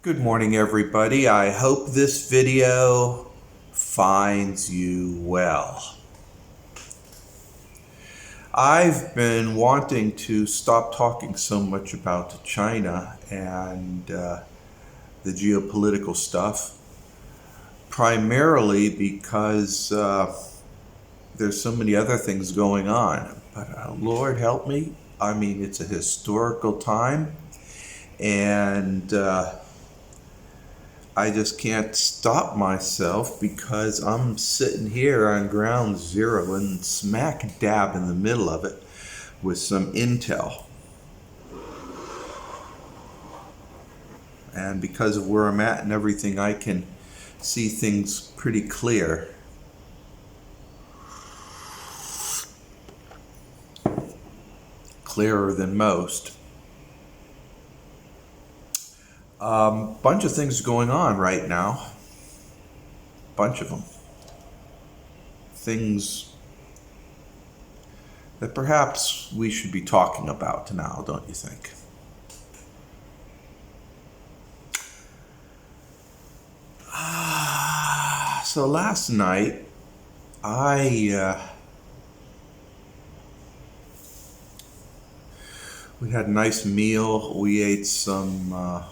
Good morning, everybody. I hope this video finds you well. I've been wanting to stop talking so much about China and the geopolitical stuff, primarily because there's so many other things going on. But Lord help me, I mean, it's a historical time, and I just can't stop myself because I'm sitting here on ground zero and smack dab in the middle of it with some intel. And because of where I'm at and everything, I can see things pretty clear. Clearer than most. Bunch of things going on right now. Bunch of them. Things that perhaps we should be talking about now, don't you think? So last night, we had a nice meal. We ate some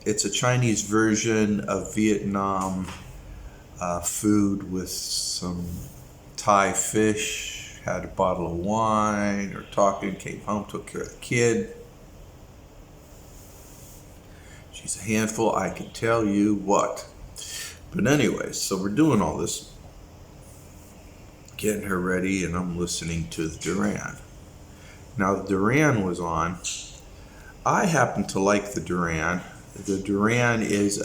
it's a Chinese version of Vietnam food with some Thai fish, had a bottle of wine, or talking, came home, took care of the kid. She's a handful, I can tell you what. But anyway, so we're doing all this, getting her ready, and I'm listening to the Duran. Now, the Duran was on. I happen to like the Duran. The Duran is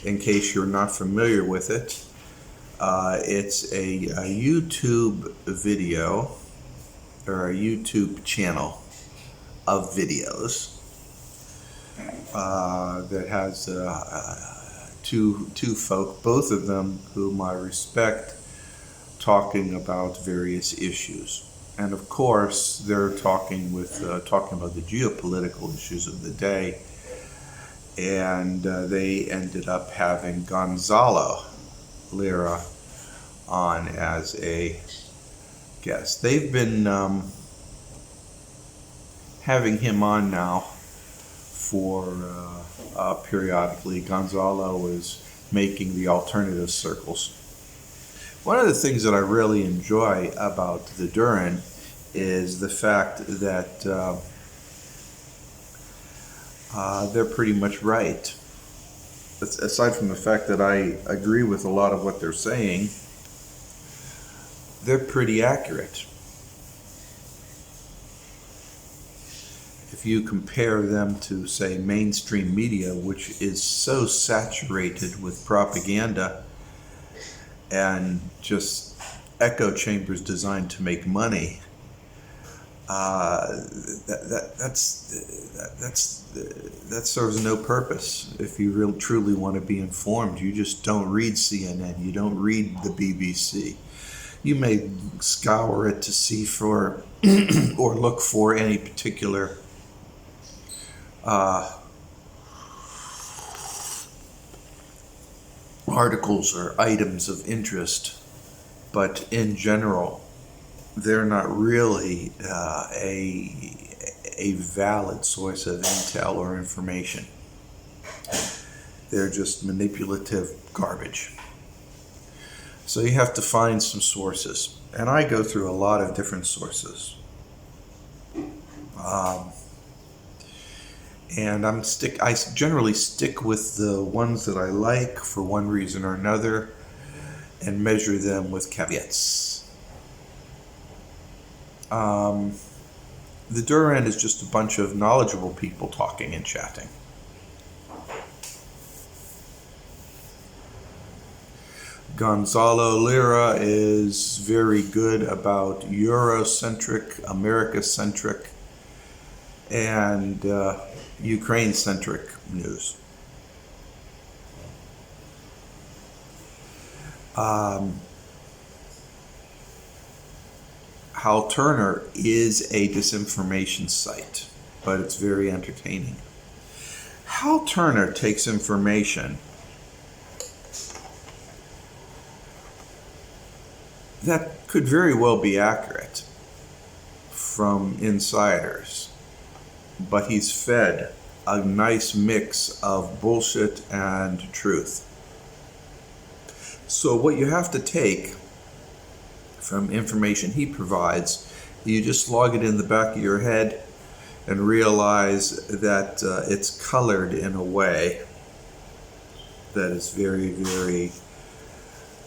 in case you're not familiar with it, it's a YouTube video, or a YouTube channel of videos that has two folk, both of them whom I respect, talking about various issues. And of course, they're talking about the geopolitical issues of the day. And they ended up having Gonzalo Lira on as a guest. They've been having him on now for periodically. Gonzalo is making the alternative circles. One of the things that I really enjoy about the Duran is the fact that they're pretty much right. Aside from the fact that I agree with a lot of what they're saying, they're pretty accurate. If you compare them to, say, mainstream media, which is so saturated with propaganda and just echo chambers designed to make money, that serves no purpose. If you truly want to be informed, you just don't read CNN, you don't read the BBC. You may scour it to see for or look for any particular articles or items of interest, but in general, they're not really a valid source of intel or information. They're just manipulative garbage. So you have to find some sources, and I go through a lot of different sources. And I generally stick with the ones that I like for one reason or another, and measure them with caveats. The Duran is just a bunch of knowledgeable people talking and chatting. Gonzalo Lira is very good about Eurocentric, America-centric, and Ukraine-centric news. Hal Turner is a disinformation site. but it's very entertaining. Hal Turner takes information that could very well be accurate from insiders, but he's fed a nice mix of bullshit and truth. So what you have to take from information he provides, you just log it in the back of your head and realize that it's colored in a way that is very, very,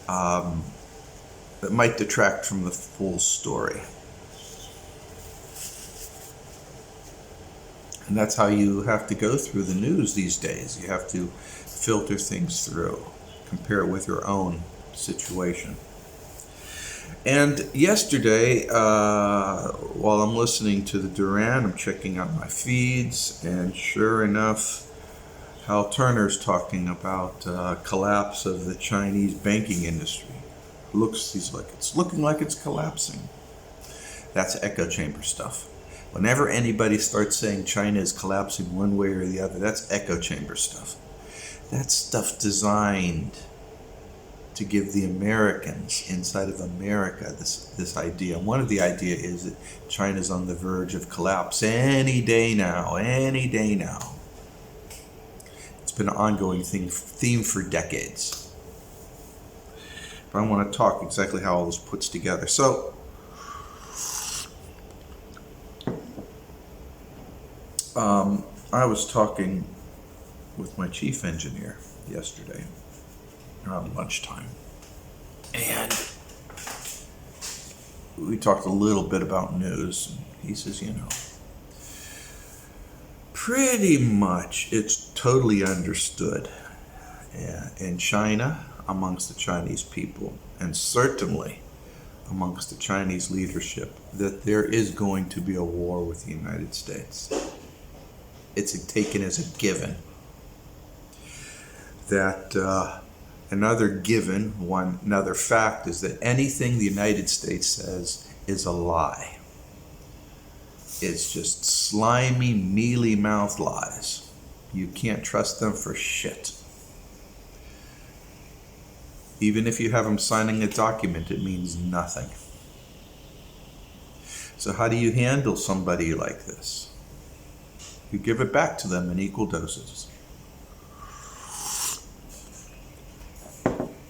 that might detract from the full story. And that's how you have to go through the news these days. You have to filter things through, compare it with your own situation. And yesterday, while I'm listening to the Duran, I'm checking out my feeds, and sure enough, Hal Turner's talking about collapse of the Chinese banking industry. It's looking like it's collapsing. That's echo chamber stuff. Whenever anybody starts saying China is collapsing one way or the other, that's echo chamber stuff. That's stuff designed to give the Americans inside of America this idea. One of the idea is that China's on the verge of collapse any day now. It's been an ongoing theme for decades. But I want to talk exactly how all this puts together. So, I was talking with my chief engineer yesterday around lunchtime, and we talked a little bit about news. He says, pretty much it's totally understood in China, amongst the Chinese people, and certainly amongst the Chinese leadership, that there is going to be a war with the United States. It's taken as a given. That another fact is that anything the United States says is a lie. It's just slimy, mealy-mouthed lies. You can't trust them for shit. Even if you have them signing a document, it means nothing. So how do you handle somebody like this? You give it back to them in equal doses.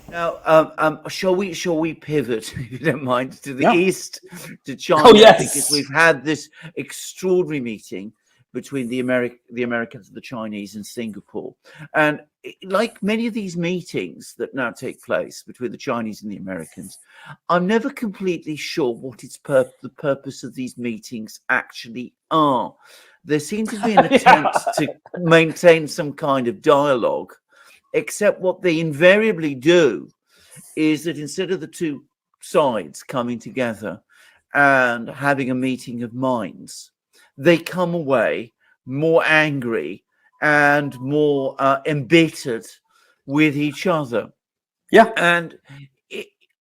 Now, shall we pivot, if you don't mind, to the east, to China? Oh, yes. Because we've had this extraordinary meeting between the Americans and the Chinese in Singapore. And like many of these meetings that now take place between the Chinese and the Americans, I'm never completely sure what the purpose of these meetings actually are. There seems to be an attempt to maintain some kind of dialogue, except what they invariably do is that instead of the two sides coming together and having a meeting of minds, they come away more angry and more embittered with each other. Yeah. And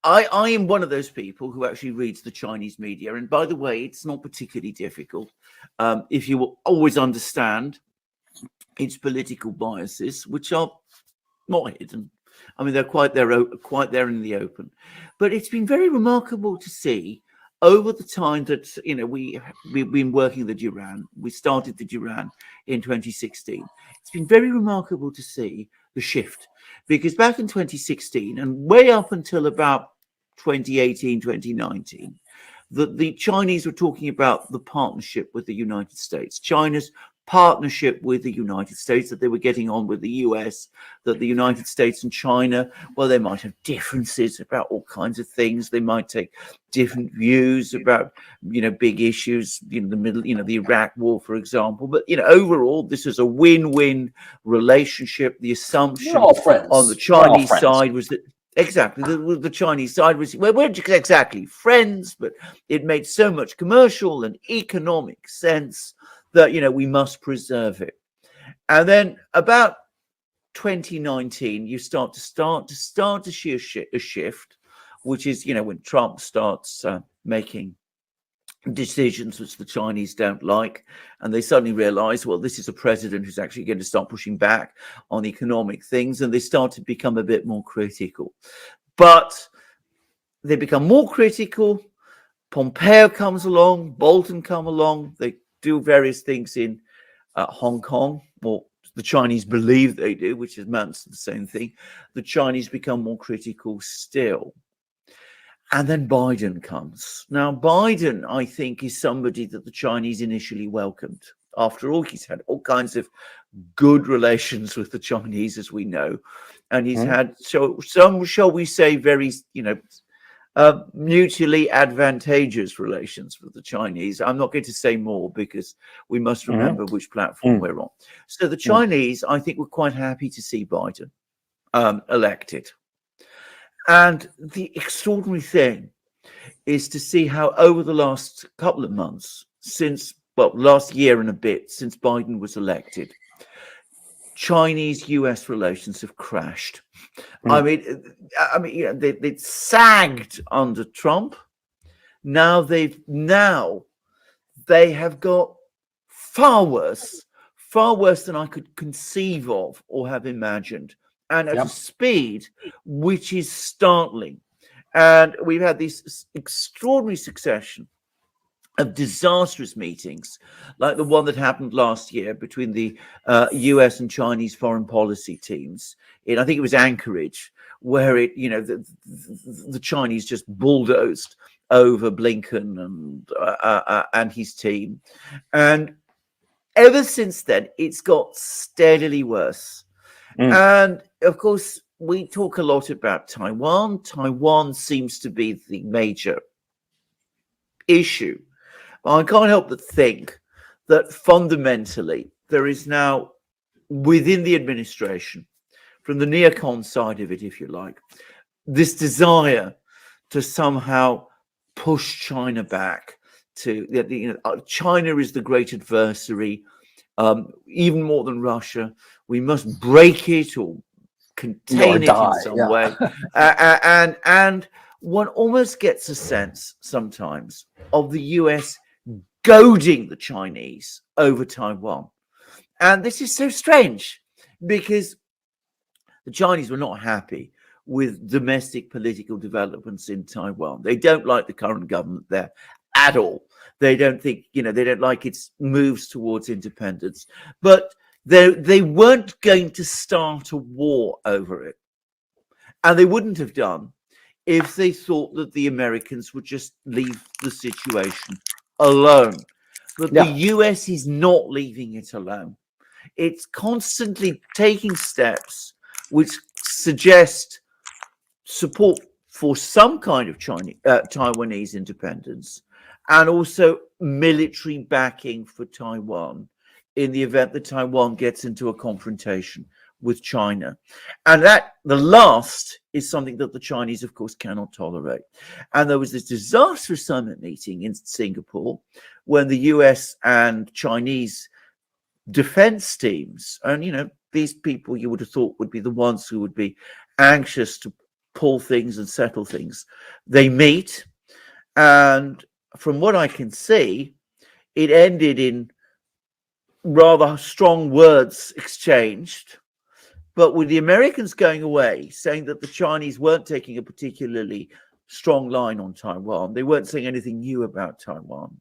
I am one of those people who actually reads the Chinese media. And by the way, it's not particularly difficult if you will always understand its political biases, which are not hidden. I mean, they're quite there in the open. But it's been very remarkable to see over the time that, we've been working the Duran. We started the Duran in 2016. It's been very remarkable to see the shift, because back in 2016 and way up until about 2018, 2019, the Chinese were talking about the partnership with the United States. China's partnership with the United States, that they were getting on with the US, that the United States and China, well, they might have differences about all kinds of things. They might take different views about, big issues in the middle, the Iraq war, for example. But, overall, this is a win-win relationship. The assumption on the Chinese side was that exactly the Chinese side was, well, we're exactly friends, but it made so much commercial and economic sense that, we must preserve it. And then about 2019, you start to see a shift, which is, when Trump starts making decisions which the Chinese don't like, and they suddenly realize, well, this is a president who's actually going to start pushing back on economic things, and they start to become a bit more critical. But they become more critical. Pompeo comes along, Bolton come along, they do various things in Hong Kong, or the Chinese believe they do, which amounts to the same thing. The Chinese become more critical still. And then Biden comes. Now, Biden, I think, is somebody that the Chinese initially welcomed. After all, he's had all kinds of good relations with the Chinese, as we know. And he's had some, shall we say, very, mutually advantageous relations with the Chinese. I'm not going to say more because we must remember which platform we're on. So the Chinese, I think, were quite happy to see Biden elected. And the extraordinary thing is to see how over the last couple of months, last year and a bit, since Biden was elected, Chinese-US relations have crashed. I mean, they sagged under Trump. Now they have got far worse than I could conceive of or have imagined, and at a speed which is startling. And we've had this extraordinary succession of disastrous meetings, like the one that happened last year between the US and Chinese foreign policy teams in, I think it was Anchorage, where the Chinese just bulldozed over Blinken and his team. And ever since then, it's got steadily worse. And of course, we talk a lot about Taiwan. Taiwan seems to be the major issue. I can't help but think that fundamentally there is now within the administration, from the neocon side of it, if you like, this desire to somehow push China back to China is the great adversary, even more than Russia. We must break it or contain it in some way. And one almost gets a sense sometimes of the US goading the Chinese over Taiwan. And this is so strange because the Chinese were not happy with domestic political developments in Taiwan. They don't like the current government there at all. They don't think, they don't like its moves towards independence. But they weren't going to start a war over it. And they wouldn't have done if they thought that the Americans would just leave the situation alone. But the US is not leaving it alone. It's constantly taking steps which suggest support for some kind of Taiwanese independence, and also military backing for Taiwan in the event that Taiwan gets into a confrontation with China. And that the last is something that the Chinese, of course, cannot tolerate. And there was this disastrous summit meeting in Singapore when the US and Chinese defense teams, and these people you would have thought would be the ones who would be anxious to pull things and settle things, they meet. And from what I can see, it ended in rather strong words exchanged, but with the Americans going away, saying that the Chinese weren't taking a particularly strong line on Taiwan. They weren't saying anything new about Taiwan.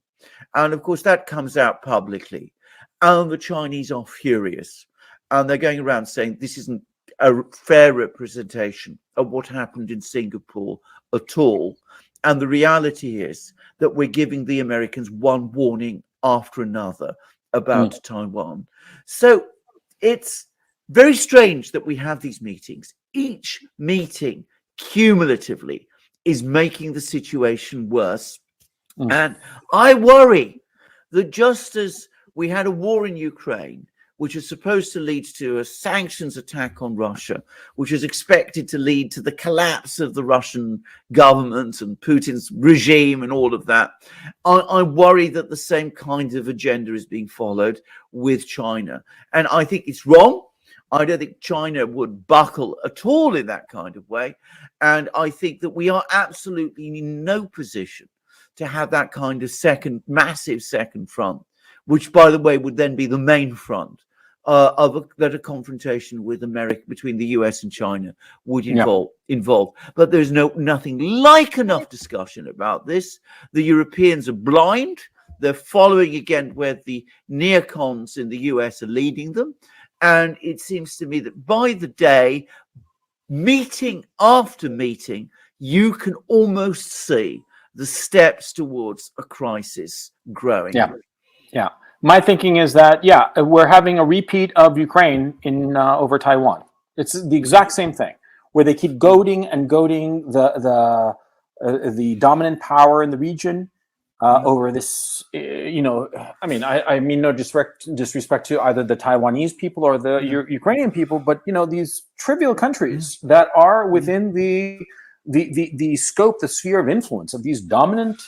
And of course, that comes out publicly. And the Chinese are furious. And they're going around saying this isn't a fair representation of what happened in Singapore at all. And the reality is that we're giving the Americans one warning after another about Taiwan. So it's very strange that we have these meetings. Each meeting cumulatively is making the situation worse. And I worry that just as we had a war in Ukraine, which is supposed to lead to a sanctions attack on Russia, which is expected to lead to the collapse of the Russian government and Putin's regime and all of that, I worry that the same kind of agenda is being followed with China. And I think it's wrong. I don't think China would buckle at all in that kind of way. And I think that we are absolutely in no position to have that kind of massive second front, which, by the way, would then be the main front that a confrontation with America between the US and China would involve. But there's nothing like enough discussion about this. The Europeans are blind. They're following again where the neocons in the US are leading them. And it seems to me that by the day, meeting after meeting, you can almost see the steps towards a crisis growing. Yeah. My thinking is that, we're having a repeat of Ukraine in over Taiwan. It's the exact same thing, where they keep goading the dominant power in the region over this. I mean no disrespect to either the Taiwanese people or the Ukrainian people, but these trivial countries that are within the scope, the sphere of influence of these dominant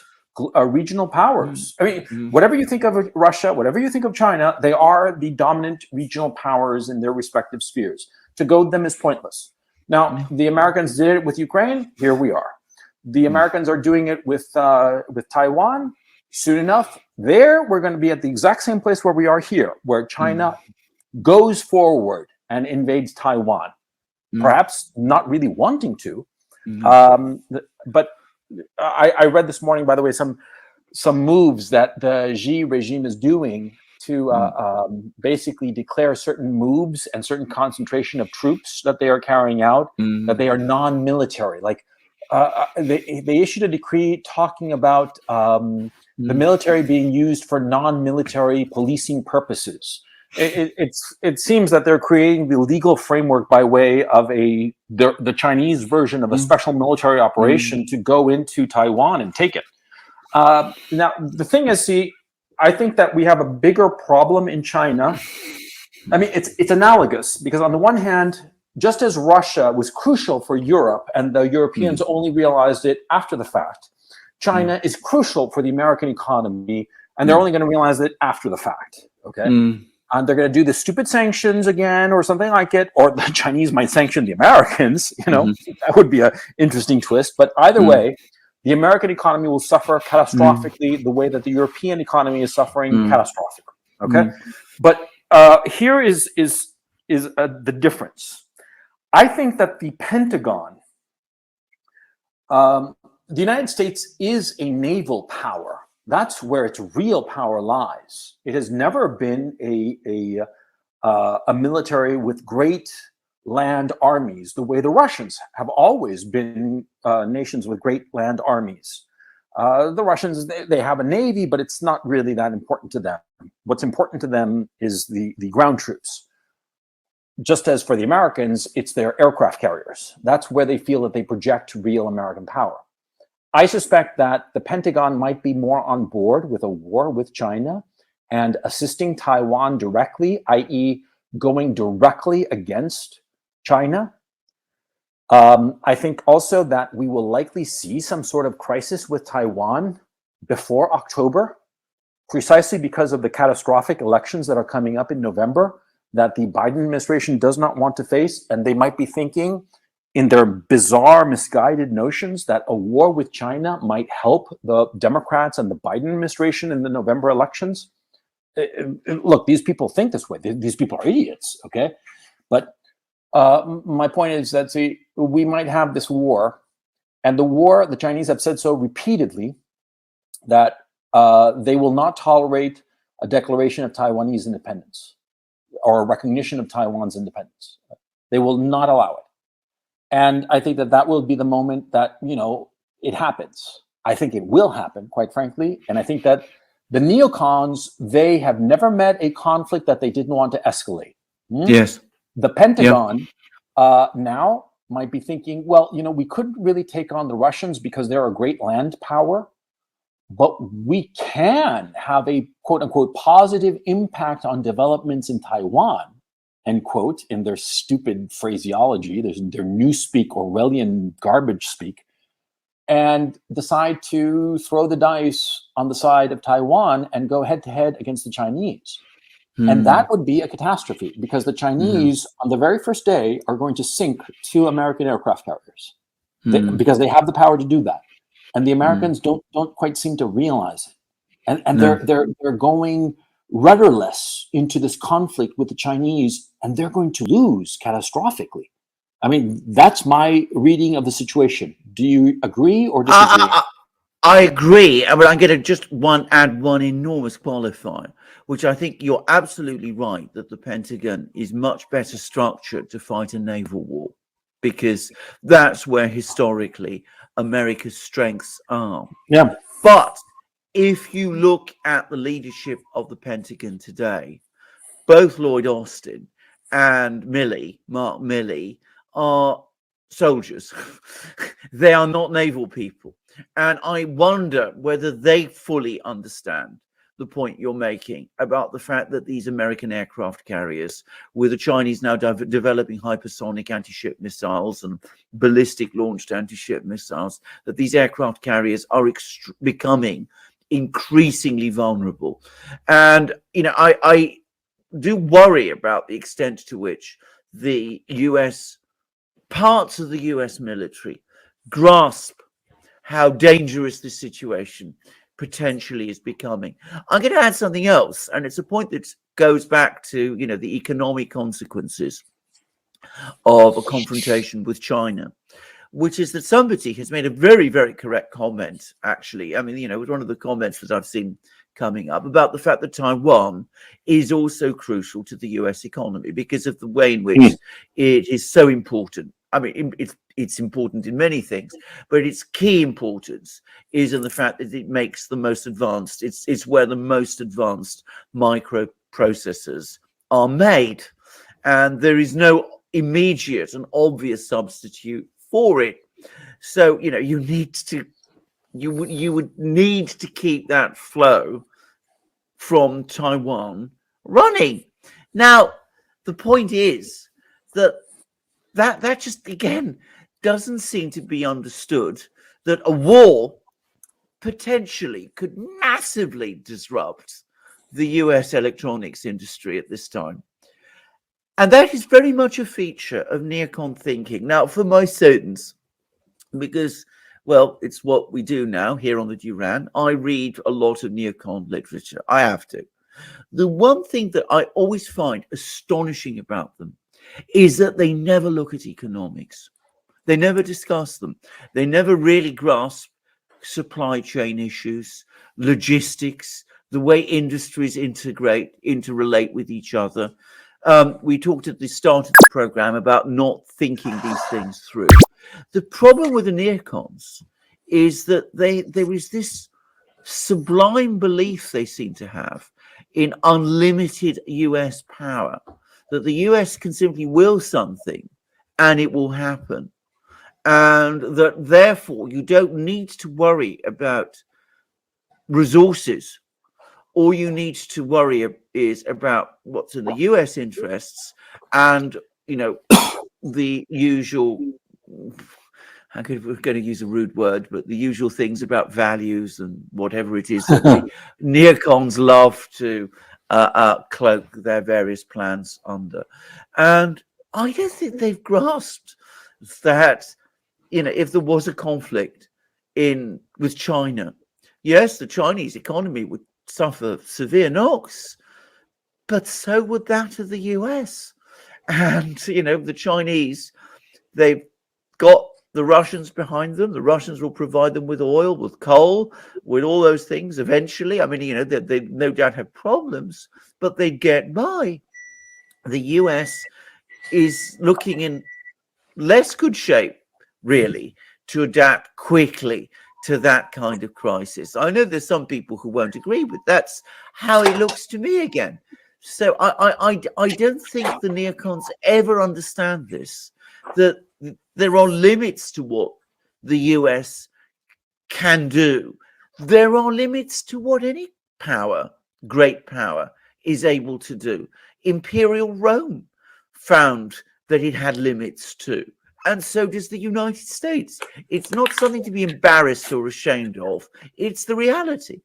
regional powers. I mean, whatever you think of Russia, whatever you think of China, they are the dominant regional powers in their respective spheres. To goad them is pointless. Now, the Americans did it with Ukraine. Here we are. The Americans are doing it with Taiwan. Soon enough, we're going to be at the exact same place where we are here, where China goes forward and invades Taiwan. Perhaps not really wanting to, but I read this morning, by the way, some moves that the Xi regime is doing to basically declare certain moves and certain concentration of troops that they are carrying out, that they are non-military. Like they issued a decree talking about the military being used for non-military policing purposes. It seems that they're creating the legal framework by way of the Chinese version of a special military operation to go into Taiwan and take it. Now, the thing is, I think that we have a bigger problem in China. I mean, it's analogous because on the one hand, just as Russia was crucial for Europe and the Europeans only realized it after the fact, China is crucial for the American economy, and they're only going to realize it after the fact. Okay. And they're going to do the stupid sanctions again or something like it, or the Chinese might sanction the Americans. That would be an interesting twist. But either way, the American economy will suffer catastrophically the way that the European economy is suffering catastrophically. Okay, but here is the difference. I think that the Pentagon, the United States is a naval power. That's where its real power lies. It has never been a military with great land armies, the way the Russians have always been nations with great land armies. The Russians, they have a navy, but it's not really that important to them. What's important to them is the ground troops. Just as for the Americans, it's their aircraft carriers. That's where they feel that they project real American power. I suspect that the Pentagon might be more on board with a war with China and assisting Taiwan directly, i.e. going directly against China. I think also that we will likely see some sort of crisis with Taiwan before October, precisely because of the catastrophic elections that are coming up in November that the Biden administration does not want to face. And they might be thinking in their bizarre, misguided notions that a war with China might help the Democrats and the Biden administration in the November elections. Look, these people think this way. These people are idiots, okay? But my point is that, we might have this war, and the war, the Chinese have said so repeatedly, that they will not tolerate a declaration of Taiwanese independence or a recognition of Taiwan's independence. They will not allow it. And I think that will be the moment that, it happens. I think it will happen, quite frankly. And I think that the neocons, they have never met a conflict that they didn't want to escalate. Yes. The Pentagon now might be thinking, well, we couldn't really take on the Russians because they're a great land power, but we can have a quote unquote positive impact on developments in Taiwan, end quote, in their stupid phraseology, their newspeak, Orwellian garbage speak, and decide to throw the dice on the side of Taiwan and go head to head against the Chinese. And that would be a catastrophe because the Chinese on the very first day are going to sink 2 American aircraft carriers because they have the power to do that. and the Americans don't quite seem to realize it, and No. they're going rudderless into this conflict with the Chinese, and they're going to lose catastrophically. I mean, that's my reading of the situation. Do you agree or disagree? I agree, but I'm going to just add one enormous qualifier, which I think you're absolutely right, that the Pentagon is much better structured to fight a naval war, because that's where historically America's strengths are. Yeah. But if you look at the leadership of the Pentagon today, both Lloyd Austin and Mark Milley, are soldiers. They are not naval people. And I wonder whether they fully understand the point you're making about the fact that these American aircraft carriers, with the Chinese now developing hypersonic anti-ship missiles and ballistic launched anti-ship missiles, that these aircraft carriers are becoming increasingly vulnerable. And, you know, I do worry about the extent to which the US, parts of the US military, grasp how dangerous this situation potentially is becoming. I'm going to add something else, and it's a point that goes back to, you know, the economic consequences of a confrontation with China, which is that somebody has made a very, very correct comment, actually. I mean, you know, it was one of the comments that I've seen coming up about the fact that Taiwan is also crucial to the US economy because of the way in which it is so important. I mean, it's important in many things, but its key importance is in the fact that it makes the most advanced. It's where the most advanced microprocessors are made, and there is no immediate and obvious substitute for it. So, you know, you would need to keep that flow from Taiwan running. Now, the point is that just, again, doesn't seem to be understood, that a war potentially could massively disrupt the US electronics industry at this time. And that is very much a feature of neocon thinking. Now, for my students, because, well, it's what we do now here on the Duran, I read a lot of neocon literature. I have to. The one thing that I always find astonishing about them is that they never look at economics. They never discuss them. They never really grasp supply chain issues, logistics, the way industries interrelate with each other. We talked at the start of the program about not thinking these things through. The problem with the neocons is that there is this sublime belief they seem to have in unlimited US power, that the US can simply will something and it will happen. And that therefore you don't need to worry about resources. All you need to worry is about what's in the US interests and, you know, the usual, we're going to use a rude word, but the usual things about values and whatever it is that the neocons love to cloak their various plans under. And I don't think they've grasped that, you know, if there was a conflict with China, yes, the Chinese economy would suffer severe knocks, but so would that of the US. And, you know, the Chinese, they've got the Russians behind them. The Russians will provide them with oil, with coal, with all those things eventually. I mean, you know, they no doubt have problems, but they get by. The US is looking in less good shape, really, to adapt quickly to that kind of crisis. I know there's some people who won't agree, but that's how it looks to me again. So I don't think the neocons ever understand this, that there are limits to what the US can do. There are limits to what any power, great power, is able to do. Imperial Rome found that it had limits too. And so does the United States. It's not something to be embarrassed or ashamed of. It's the reality.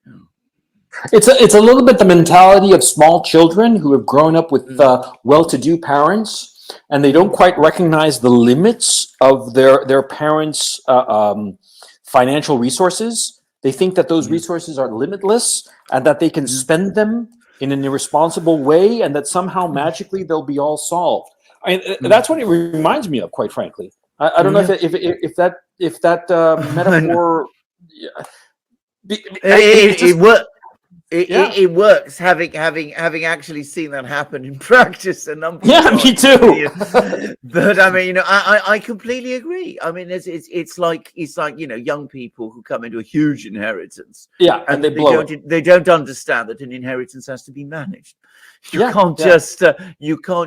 It's a little bit the mentality of small children who have grown up with well-to-do parents, and they don't quite recognize the limits of their parents' financial resources. They think that those resources are limitless and that they can spend them in an irresponsible way, and that somehow magically they'll be all solved. That's what it reminds me of, quite frankly. I don't know if that metaphor. It works. Having actually seen that happen in practice a number of times. Me too. But I mean, I completely agree. I mean, it's like young people who come into a huge inheritance. And they don't understand that an inheritance has to be managed. You can't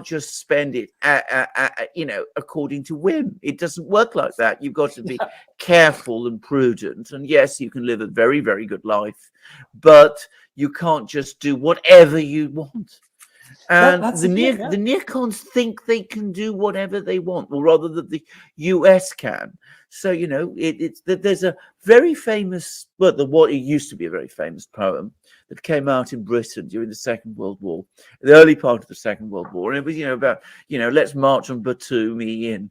just spend it according to whim. It doesn't work like that. You've got to be careful and prudent. And yes, you can live a very, very good life, but you can't just do whatever you want. And the neocons think they can do whatever they want, or rather that the US can. So, there's a very famous, what it used to be a very famous poem that came out in Britain during the Second World War, the early part of the Second World War. And it was, about, let's march on Batumi in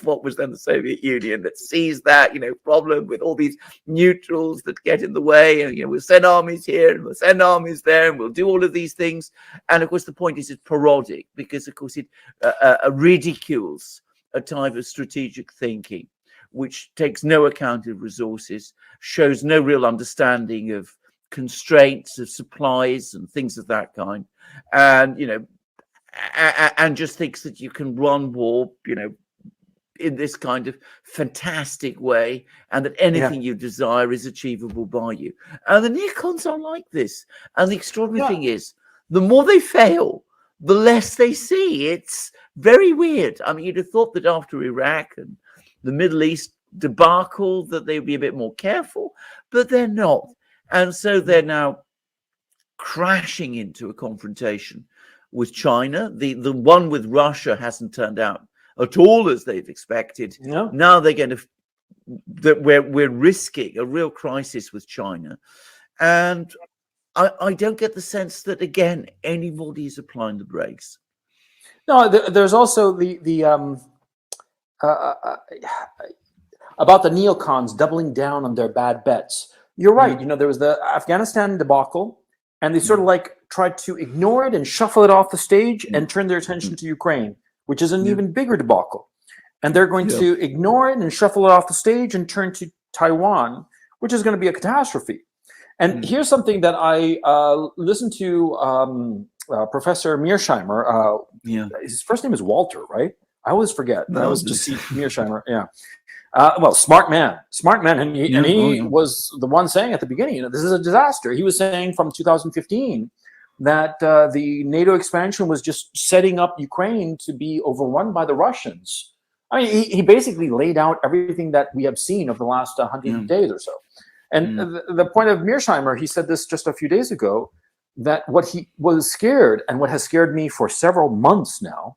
what was then the Soviet Union, that sees that, problem with all these neutrals that get in the way. And, we'll send armies here and we'll send armies there and we'll do all of these things. And of course, the point is it's parodic because, of course, it ridicules a type of strategic thinking which takes no account of resources, shows no real understanding of constraints of supplies and things of that kind, and and just thinks that you can run war in this kind of fantastic way, and that anything you desire is achievable by you. And the neocons are like this. And the extraordinary thing is, the more they fail, the less they see. It's very weird. I mean, you'd have thought that after Iraq and the Middle East debacle that they'd be a bit more careful, but they're not. And so they're now crashing into a confrontation with China. The one with Russia hasn't turned out at all as they've expected. No. Now they're going to we're risking a real crisis with China. And I don't get the sense that, again, anybody is applying the brakes. No, there's also the about the neocons doubling down on their bad bets. You're right. There was the Afghanistan debacle, and they sort of tried to ignore it and shuffle it off the stage and turn their attention to Ukraine, which is an even bigger debacle. And they're going to ignore it and shuffle it off the stage and turn to Taiwan, which is going to be a catastrophe. And here's something that I listened to Professor Mearsheimer. His first name is Walter, right? I always forget. I always just see Mearsheimer. Yeah. Smart man, and he was the one saying at the beginning, this is a disaster. He was saying from 2015 that the NATO expansion was just setting up Ukraine to be overrun by the Russians. I mean, he basically laid out everything that we have seen over the last 100 days or so. And the point of Mearsheimer, he said this just a few days ago, that what he was scared, and what has scared me for several months now,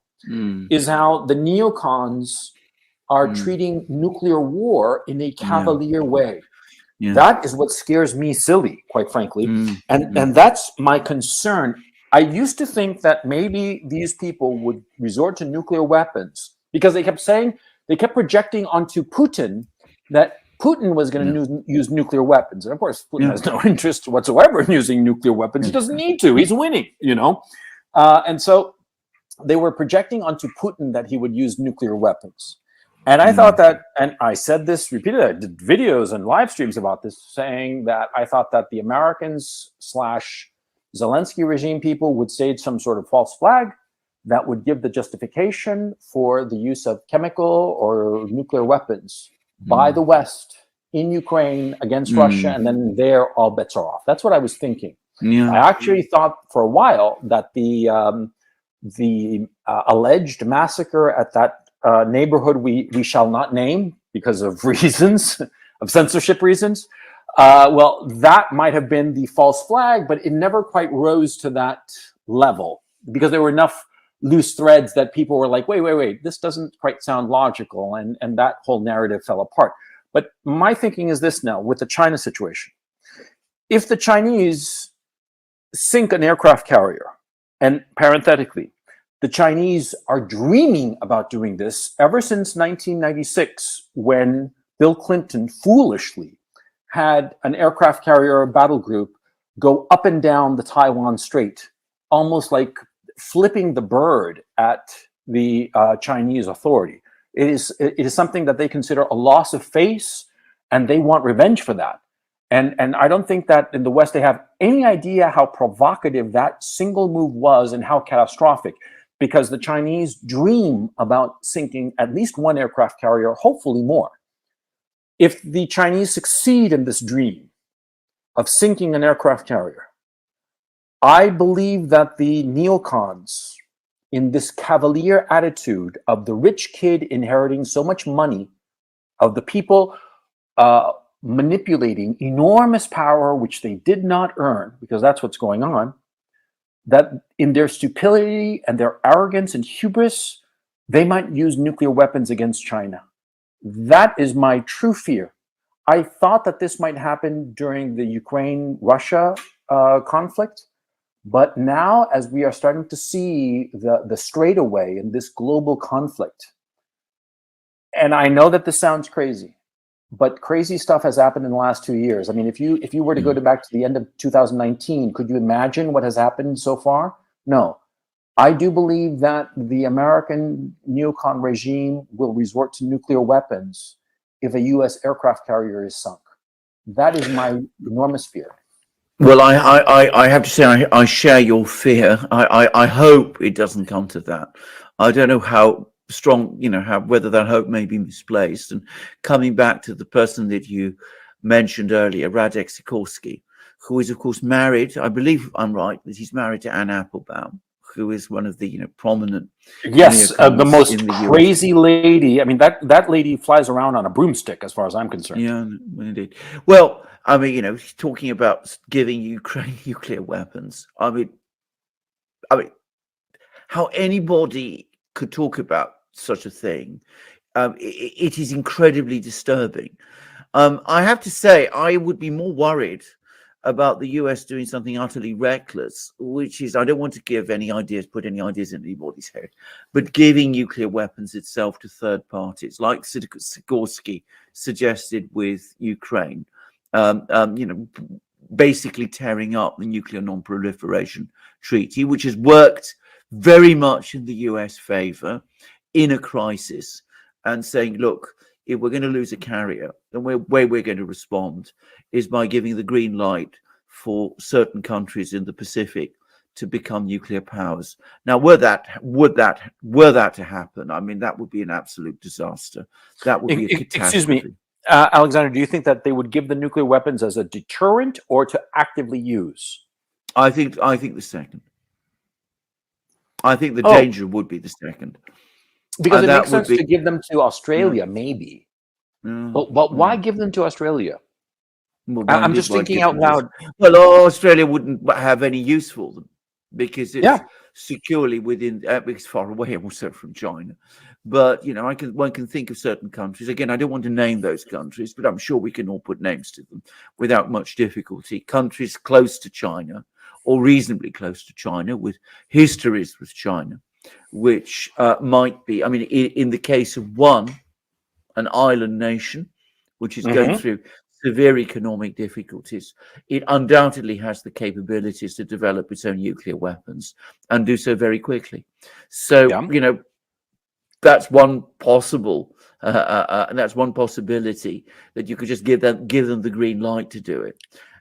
is how the neocons are treating nuclear war in a cavalier way. That is what scares me silly, quite frankly. And that's my concern. I used to think that maybe these people would resort to nuclear weapons because they kept projecting onto Putin that Putin was going to use nuclear weapons. And of course, Putin has no interest whatsoever in using nuclear weapons. He doesn't need to. He's winning, And so they were projecting onto Putin that he would use nuclear weapons. And I thought that, and I said this repeatedly, I did videos and live streams about this, saying that I thought that the Americans / Zelensky regime people would stage some sort of false flag that would give the justification for the use of chemical or nuclear weapons by the West in Ukraine against Russia, and then there all bets are off. That's what I was thinking. I actually thought for a while that the alleged massacre at that neighborhood we shall not name because of reasons, of censorship reasons, that might have been the false flag, but it never quite rose to that level because there were enough loose threads that people were like, wait, this doesn't quite sound logical, and that whole narrative fell apart. But my thinking is this now with the China situation. If the Chinese sink an aircraft carrier, and parenthetically, the Chinese are dreaming about doing this ever since 1996, when Bill Clinton foolishly had an aircraft carrier battle group go up and down the Taiwan Strait, almost like flipping the bird at the Chinese authority. It is something that they consider a loss of face, and they want revenge for that. And I don't think that in the West they have any idea how provocative that single move was and how catastrophic, because the Chinese dream about sinking at least one aircraft carrier, hopefully more. If the Chinese succeed in this dream of sinking an aircraft carrier, I believe that the neocons, in this cavalier attitude of the rich kid inheriting so much money, of the people manipulating enormous power which they did not earn, because that's what's going on, that in their stupidity and their arrogance and hubris, they might use nuclear weapons against China. That is my true fear. I thought that this might happen during the Ukraine-Russia conflict, but now as we are starting to see the straightaway in this global conflict, and I know that this sounds crazy, but crazy stuff has happened in the last 2 years. I mean, if you were to go back to the end of 2019, could you imagine what has happened so far? No. I do believe that the American neocon regime will resort to nuclear weapons if a U.S. aircraft carrier is sunk. That is my enormous fear. Well, I have to say I share your fear. I hope it doesn't come to that. I don't know how strong, whether that hope may be misplaced. And coming back to the person that you mentioned earlier, Radek Sikorski, who is of course married, I believe I'm right, that he's married to Anne Applebaum, who is one of the prominent. Yes, the most crazy lady. I mean, that lady flies around on a broomstick, as far as I'm concerned. Yeah, indeed. Well, I mean, talking about giving Ukraine nuclear weapons. I mean, how anybody could talk about such a thing, it is incredibly disturbing. I have to say, I would be more worried about the US doing something utterly reckless, which is, I don't want to put any ideas in anybody's head, but giving nuclear weapons itself to third parties, like Sikorski suggested with Ukraine, basically tearing up the nuclear non-proliferation treaty, which has worked very much in the US favor in a crisis, and saying, look, if we're going to lose a carrier, the way we're going to respond is by giving the green light for certain countries in the Pacific to become nuclear powers. Now, were that to happen, I mean, that would be an absolute disaster. That would be a catastrophe. Excuse me, Alexander, do you think that they would give the nuclear weapons as a deterrent or to actively use? I think the second. I think the danger would be the second. Because it makes sense to give them to Australia, maybe. But why give them to Australia? Well, I'm just thinking out loud. Well, Australia wouldn't have any use for them because it's securely within, it's far away also from China. But, one can think of certain countries. Again, I don't want to name those countries, but I'm sure we can all put names to them without much difficulty. Countries close to China or reasonably close to China, with histories with China, which might be, I mean, in the case of an island nation, which is going through severe economic difficulties, it undoubtedly has the capabilities to develop its own nuclear weapons and do so very quickly. So, that's one possible, and that's one possibility, that you could just give them the green light to do it.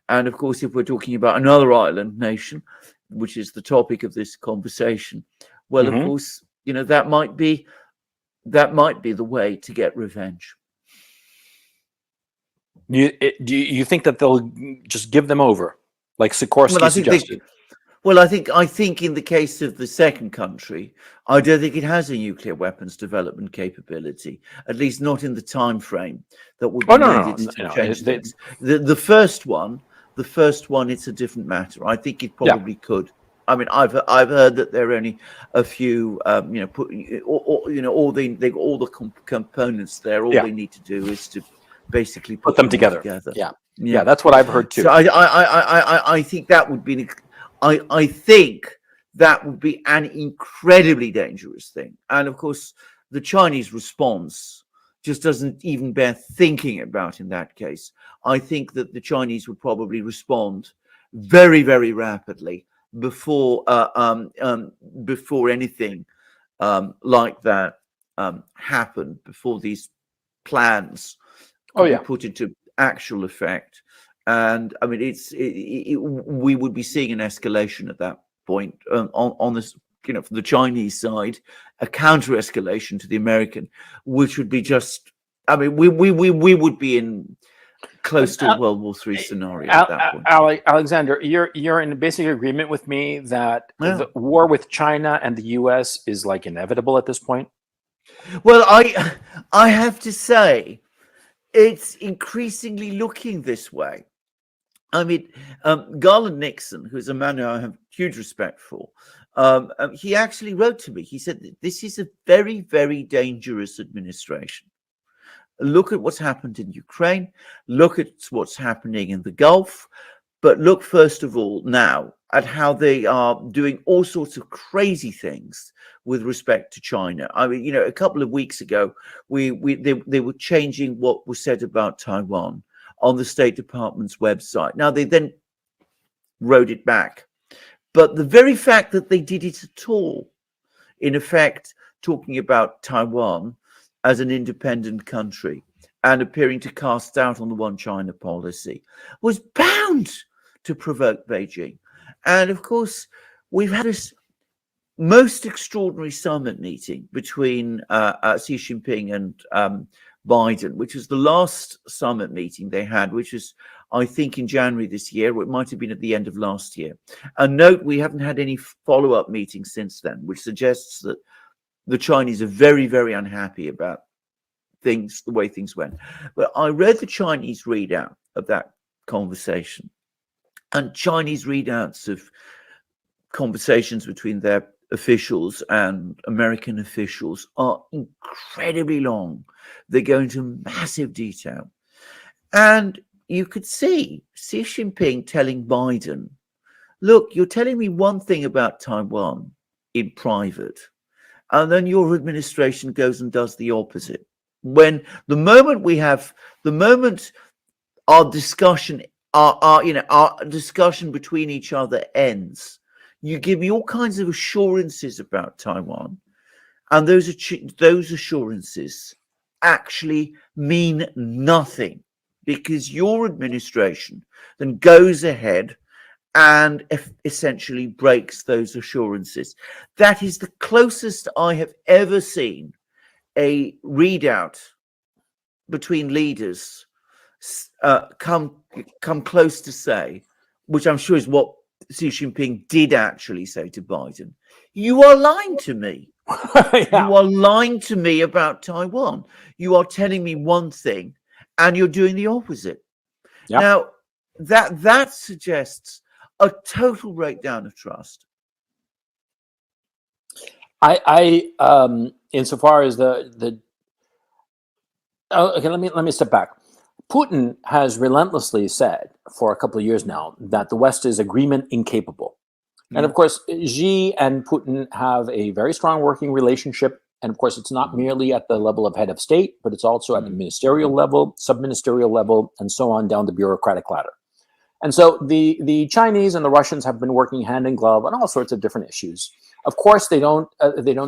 And of course, if we're talking about another island nation, which is the topic of this conversation, well, of course, that might be the way to get revenge. Do you think that they'll just give them over, like Sikorski suggested? I think in the case of the second country, I don't think it has a nuclear weapons development capability, at least not in the time frame that would be needed to change things. The first one, it's a different matter. I think it probably could. I mean, I've heard that there are only a few, all the components there. All they need to do is to basically put them together. Yeah, that's what I've heard too. So I think that would be. I think that would be an incredibly dangerous thing. And of course, the Chinese response just doesn't even bear thinking about in that case. I think that the Chinese would probably respond very, very rapidly before before anything like that happened, before these plans could be put into actual effect. And I mean, we would be seeing an escalation at that point on this, you know, from the Chinese side, a counter escalation to the American, which would be just, I mean, we would be in close to a World War III scenario at that point. Alexander, you're in basic agreement with me that the war with China and the U.S. is like inevitable at this point? Well, I have to say, it's increasingly looking this way. I mean, Garland Nixon, who's a man who I have huge respect for, he actually wrote to me. He said, this is a very, very dangerous administration. Look at what's happened in Ukraine. Look at what's happening in the Gulf. But look, first of all, now at how they are doing all sorts of crazy things with respect to China. I mean, you know, a couple of weeks ago, they were changing what was said about Taiwan on the State Department's website. Now, they then wrote it back. But the very fact that they did it at all, in effect, talking about Taiwan as an independent country and appearing to cast doubt on the one China policy, was bound to provoke Beijing. And of course, we've had this most extraordinary summit meeting between Xi Jinping and Biden, which was the last summit meeting they had, which was, I think, in January this year, or it might have been at the end of last year. And note, we haven't had any follow-up meetings since then, which suggests that the Chinese are very, very unhappy about things, the way things went. But I read the Chinese readout of that conversation, and Chinese readouts of conversations between their officials and American officials are incredibly long. They go into massive detail. And you could see Xi Jinping telling Biden, look, you're telling me one thing about Taiwan in private, and then your administration goes and does the opposite. When the moment our discussion, our discussion between each other ends, you give me all kinds of assurances about Taiwan, and those assurances actually mean nothing, because your administration then goes ahead and essentially breaks those assurances. That is the closest I have ever seen a readout between leaders come close to say, which I'm sure is what Xi Jinping did actually say to Biden. You are lying to me. Yeah. You are lying to me about Taiwan. You are telling me one thing and you're doing the opposite. Yep. Now, that suggests a total breakdown of trust. I insofar as okay, let me step back. Putin has relentlessly said for a couple of years now that the West is agreement incapable. And of course, Xi and Putin have a very strong working relationship. And of course, it's not merely at the level of head of state, but it's also at the ministerial level, sub-ministerial level, and so on down the bureaucratic ladder. And so the Chinese and the Russians have been working hand in glove on all sorts of different issues. Of course, they don't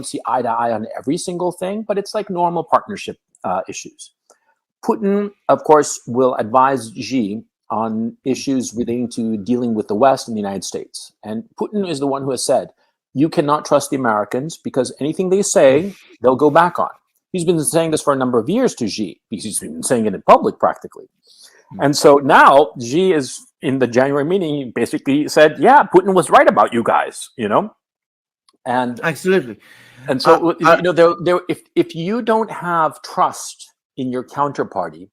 see eye to eye on every single thing, but it's like normal partnership issues. Putin, of course, will advise Xi on issues relating to dealing with the West and the United States. And Putin is the one who has said, you cannot trust the Americans because anything they say, they'll go back on. He's been saying this for a number of years to Xi because he's been saying it in public practically. And so now Xi is in the January meeting, he basically said, yeah, Putin was right about you guys, you know? And absolutely. And so, if you don't have trust in your counterparty,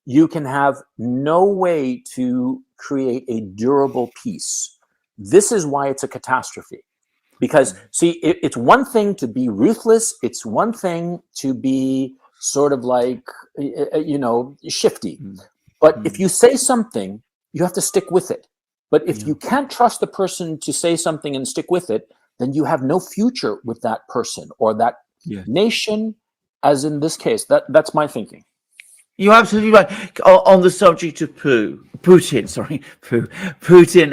you can have no way to create a durable peace. This is why it's a catastrophe. Because, see, it's one thing to be ruthless. It's one thing to be sort of like, shifty. But if you say something, you have to stick with it. But if you can't trust the person to say something and stick with it, then you have no future with that person or that nation as in this case. That's my thinking. You're absolutely right. On the subject of Putin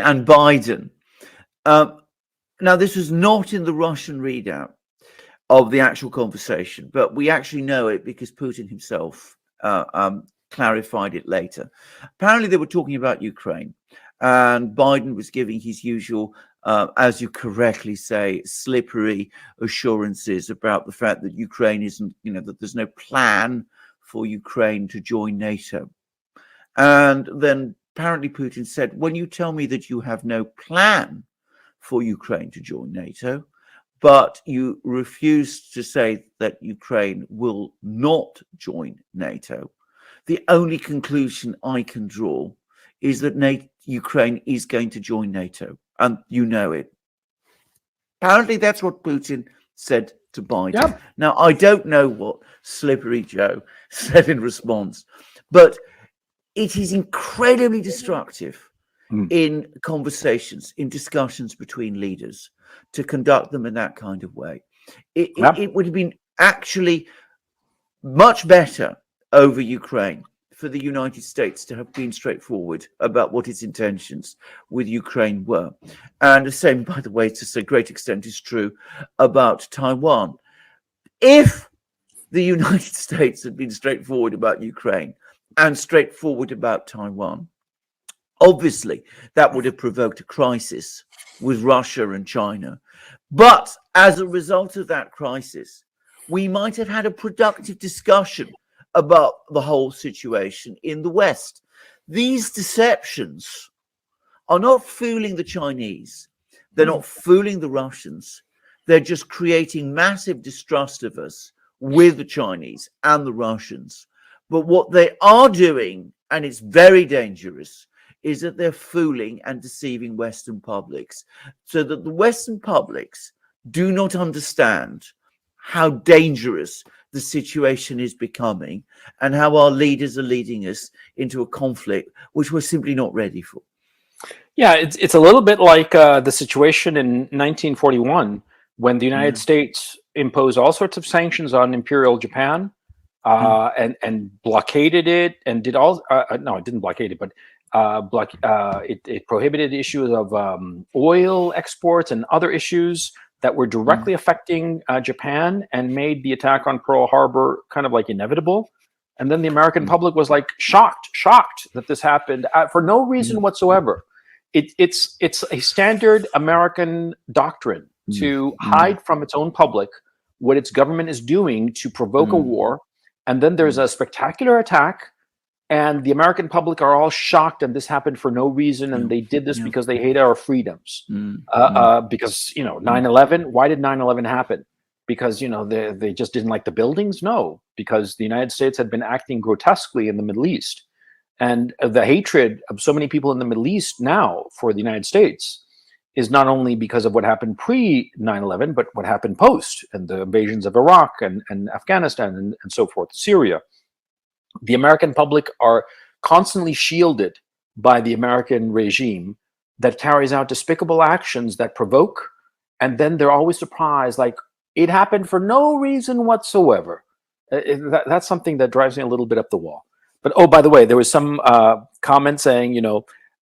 and Biden. Now, this was not in the Russian readout of the actual conversation, but we actually know it because Putin himself clarified it later. Apparently, they were talking about Ukraine, and Biden was giving his usual, as you correctly say, slippery assurances about the fact that Ukraine isn't, that there's no plan for Ukraine to join NATO. And then apparently Putin said, when you tell me that you have no plan for Ukraine to join NATO, but you refuse to say that Ukraine will not join NATO, the only conclusion I can draw is that Ukraine is going to join NATO, and you know it. Apparently, that's what Putin said to Biden. Yep. Now, I don't know what Slippery Joe said in response, but it is incredibly destructive in conversations, in discussions between leaders, to conduct them in that kind of way. It would have been actually much better over Ukraine for the United States to have been straightforward about what its intentions with Ukraine were. And the same, by the way, to a great extent is true about Taiwan. If the United States had been straightforward about Ukraine and straightforward about Taiwan, obviously that would have provoked a crisis with Russia and China. But as a result of that crisis, we might have had a productive discussion about the whole situation in the West. These deceptions are not fooling the Chinese. They're not fooling the Russians. They're just creating massive distrust of us with the Chinese and the Russians. But what they are doing, and it's very dangerous, is that they're fooling and deceiving Western publics, so that the Western publics do not understand how dangerous the situation is becoming and how our leaders are leading us into a conflict which we're simply not ready for. Yeah, it's a little bit like the situation in 1941 when the United States imposed all sorts of sanctions on Imperial Japan and blockaded it and did all. No, it didn't blockade it, but it prohibited issues of oil exports and other issues that were directly affecting Japan, and made the attack on Pearl Harbor kind of like inevitable. And then the American public was like shocked that this happened for no reason whatsoever. It's a standard American doctrine to hide from its own public what its government is doing to provoke a war. And then there's a spectacular attack, and the American public are all shocked, and this happened for no reason, and they did this because they hate our freedoms. Because 9/11. Why did 9/11 happen? Because they just didn't like the buildings? No, because the United States had been acting grotesquely in the Middle East, and the hatred of so many people in the Middle East now for the United States is not only because of what happened pre 9/11, but what happened post, and the invasions of Iraq and Afghanistan and so forth, Syria. The American public are constantly shielded by the American regime that carries out despicable actions that provoke, and then they're always surprised, like it happened for no reason whatsoever. That's something that drives me a little bit up the wall. But oh, by the way, there was some comment saying,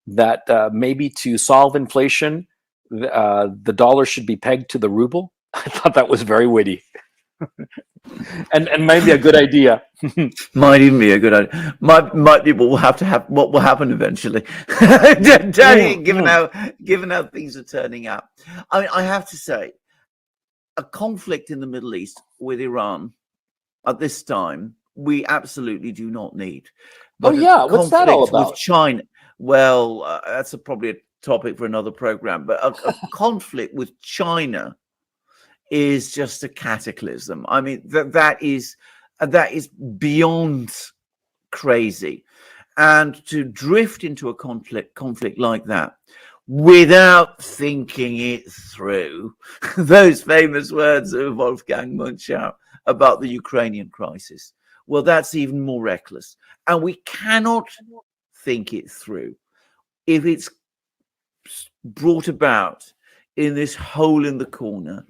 that maybe to solve inflation, the dollar should be pegged to the ruble. I thought that was very witty. and maybe a good idea. Might even be a good idea. Might be what will happen eventually. Given how things are turning out. I mean, I have to say, a conflict in the Middle East with Iran at this time, we absolutely do not need. But what's that all about? With China, well, that's probably a topic for another program. But a conflict with China is just a cataclysm. I mean, that is beyond crazy. And to drift into a conflict like that without thinking it through, those famous words of Wolfgang Munchau about the Ukrainian crisis, well, that's even more reckless. And we cannot think it through if it's brought about in this hole in the corner,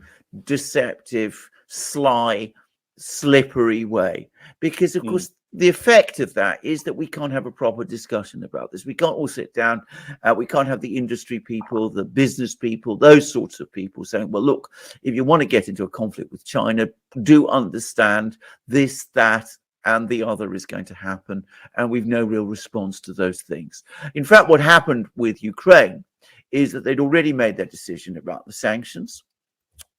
deceptive, sly, slippery way, because of course the effect of that is that we can't have a proper discussion about this. We can't all sit down. We can't have the industry people, the business people, those sorts of people saying, well, look, if you want to get into a conflict with China, do understand this, that, and the other is going to happen. And we've no real response to those things. In fact, what happened with Ukraine is that they'd already made their decision about the sanctions.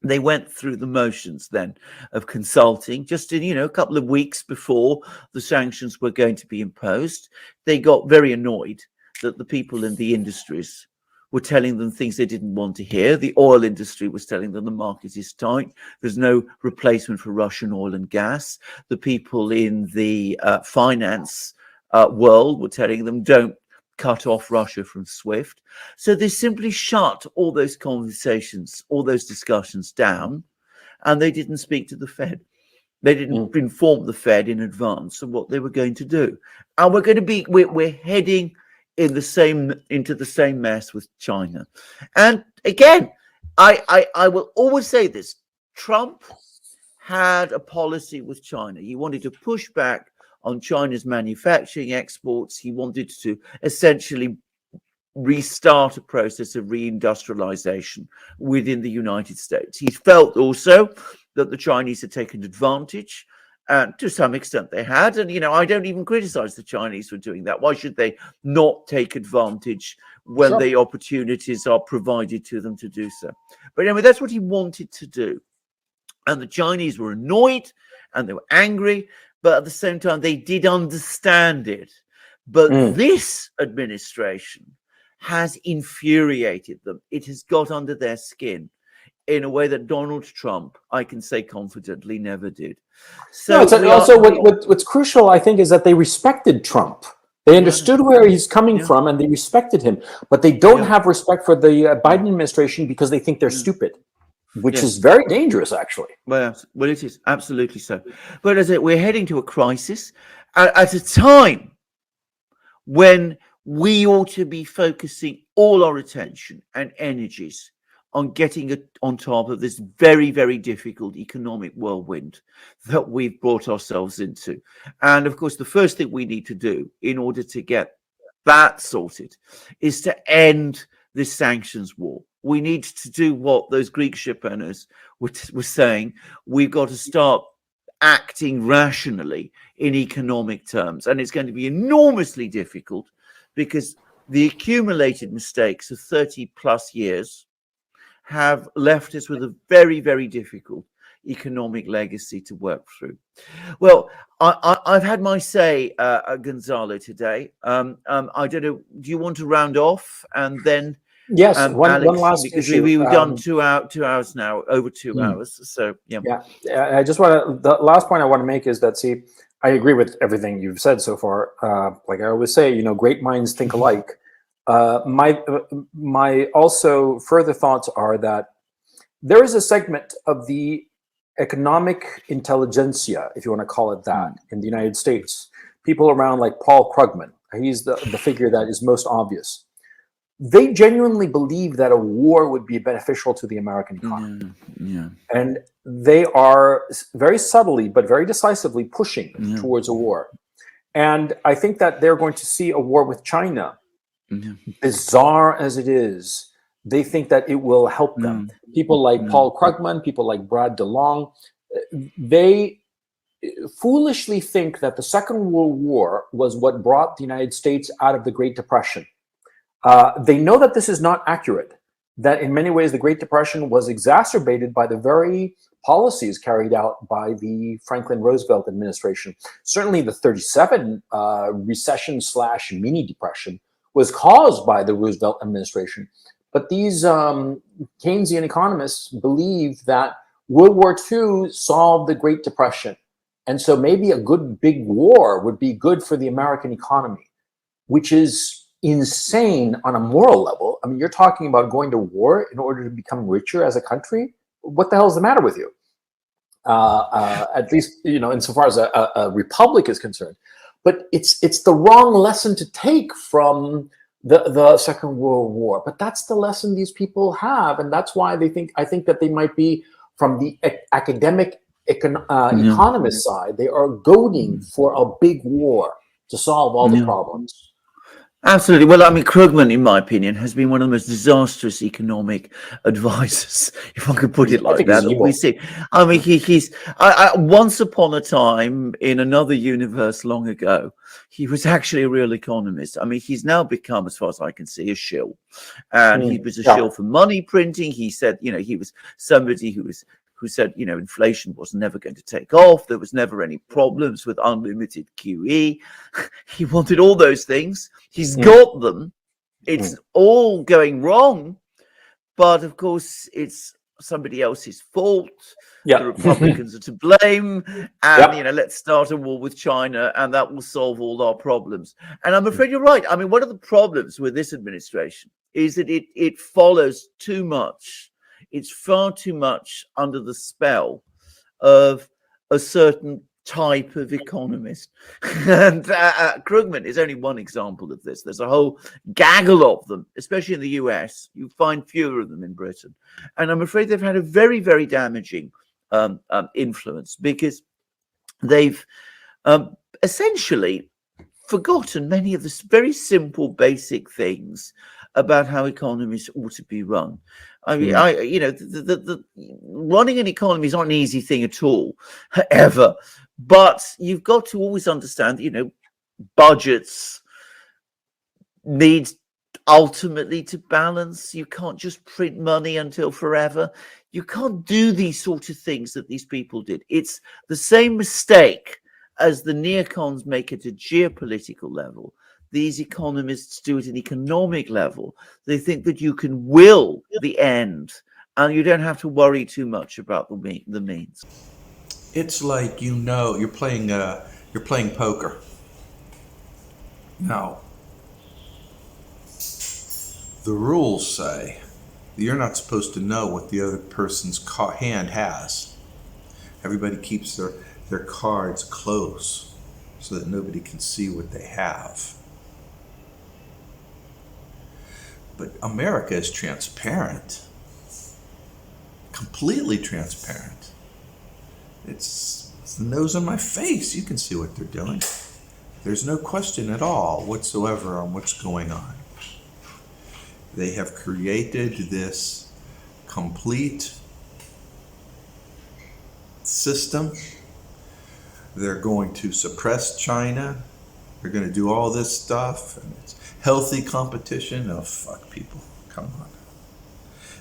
They went through the motions then of consulting just in, a couple of weeks before the sanctions were going to be imposed. They got very annoyed that the people in the industries were telling them things they didn't want to hear. The oil industry was telling them the market is tight. There's no replacement for Russian oil and gas. The people in the finance world were telling them, don't cut off Russia from SWIFT. So they simply shut all those conversations, all those discussions down, and they didn't speak to the Fed. They didn't inform the Fed in advance of what they were going to do. And we're heading into the same mess with China. And again, I will always say this: Trump had a policy with China. He wanted to push back on China's manufacturing exports. He wanted to essentially restart a process of reindustrialization within the United States. He felt also that the Chinese had taken advantage, and to some extent they had. And, I don't even criticize the Chinese for doing that. Why should they not take advantage when the opportunities are provided to them to do so? But anyway, that's what he wanted to do. And the Chinese were annoyed and they were angry, but at the same time, they did understand it. But this administration has infuriated them. It has got under their skin in a way that Donald Trump, I can say confidently, never did. So what's crucial, I think, is that they respected Trump. They understood where he's coming from, and they respected him. But they don't have respect for the Biden administration because they think they're stupid, which is very dangerous, actually. Well, it is absolutely so. But as we're heading to a crisis at a time when we ought to be focusing all our attention and energies on getting on top of this very, very difficult economic whirlwind that we've brought ourselves into. And of course, the first thing we need to do in order to get that sorted is to end this sanctions war. We need to do what those Greek ship owners were saying. We've got to start acting rationally in economic terms. And it's going to be enormously difficult because the accumulated mistakes of 30 plus years have left us with a very, very difficult economic legacy to work through. Well, I've had my say, Gonzalo, today. I don't know, do you want to round off and then... Yes, one Alex, last because issue. we've done 2 hours now, over 2 hours. So yeah. I just want to. The last point I want to make is that I agree with everything you've said so far. Like I always say, great minds think alike. My also further thoughts are that there is a segment of the economic intelligentsia, if you want to call it that, in the United States. People around like Paul Krugman. He's the figure that is most obvious. They genuinely believe that a war would be beneficial to the American economy. And they are very subtly, but very decisively pushing towards a war. And I think that they're going to see a war with China, bizarre as it is. They think that it will help them. People like Paul Krugman, people like Brad DeLong, they foolishly think that the Second World War was what brought the United States out of the Great Depression. They know that this is not accurate, that in many ways the Great Depression was exacerbated by the very policies carried out by the Franklin Roosevelt administration. Certainly the 37 recession / mini depression was caused by the Roosevelt administration. But these Keynesian economists believe that World War II solved the Great Depression. And so maybe a good big war would be good for the American economy, which is insane on a moral level. I mean, you're talking about going to war in order to become richer as a country. What the hell is the matter with you? At least, insofar as a republic is concerned. But it's the wrong lesson to take from the Second World War. But that's the lesson these people have, and that's why I think that they might be, from the academic Yeah. economist side, they are goading for a big war to solve all the Yeah. problems. Absolutely. Well, I mean, Krugman, in my opinion, has been one of the most disastrous economic advisors, if I could put it I like think he's that. evil. We see. I mean, he's. Once upon a time, in another universe long ago, he was actually a real economist. I mean, he's now become, as far as I can see, a shill, and he was a Yeah. shill for money printing. He said, he was somebody who said, inflation was never going to take off. There was never any problems with unlimited QE. He wanted all those things. He's got them. It's all going wrong. But of course, it's somebody else's fault. Yeah. The Republicans are to blame. And, let's start a war with China and that will solve all our problems. And I'm afraid you're right. I mean, one of the problems with this administration is that it follows too much. It's far too much under the spell of a certain type of economist. And Krugman is only one example of this. There's a whole gaggle of them, especially in the US. You find fewer of them in Britain. And I'm afraid they've had a very, very damaging influence because they've essentially forgotten many of the very simple, basic things about how economies ought to be run. I mean, the running an economy is not an easy thing at all, ever. But you've got to always understand that, budgets need ultimately to balance. You can't just print money until forever. You can't do these sort of things that these people did. It's the same mistake as the neocons make at a geopolitical level. These economists do at an economic level. They think that you can will the end and you don't have to worry too much about the means. It's like you're playing poker. Now, the rules say you're not supposed to know what the other person's hand has. Everybody keeps their cards close so that nobody can see what they have. But America is transparent, completely transparent. It's the nose on my face. You can see what they're doing. There's no question at all whatsoever on what's going on. They have created this complete system. They're going to suppress China. They're going to do all this stuff. And it's healthy competition. Oh, fuck people. Come on.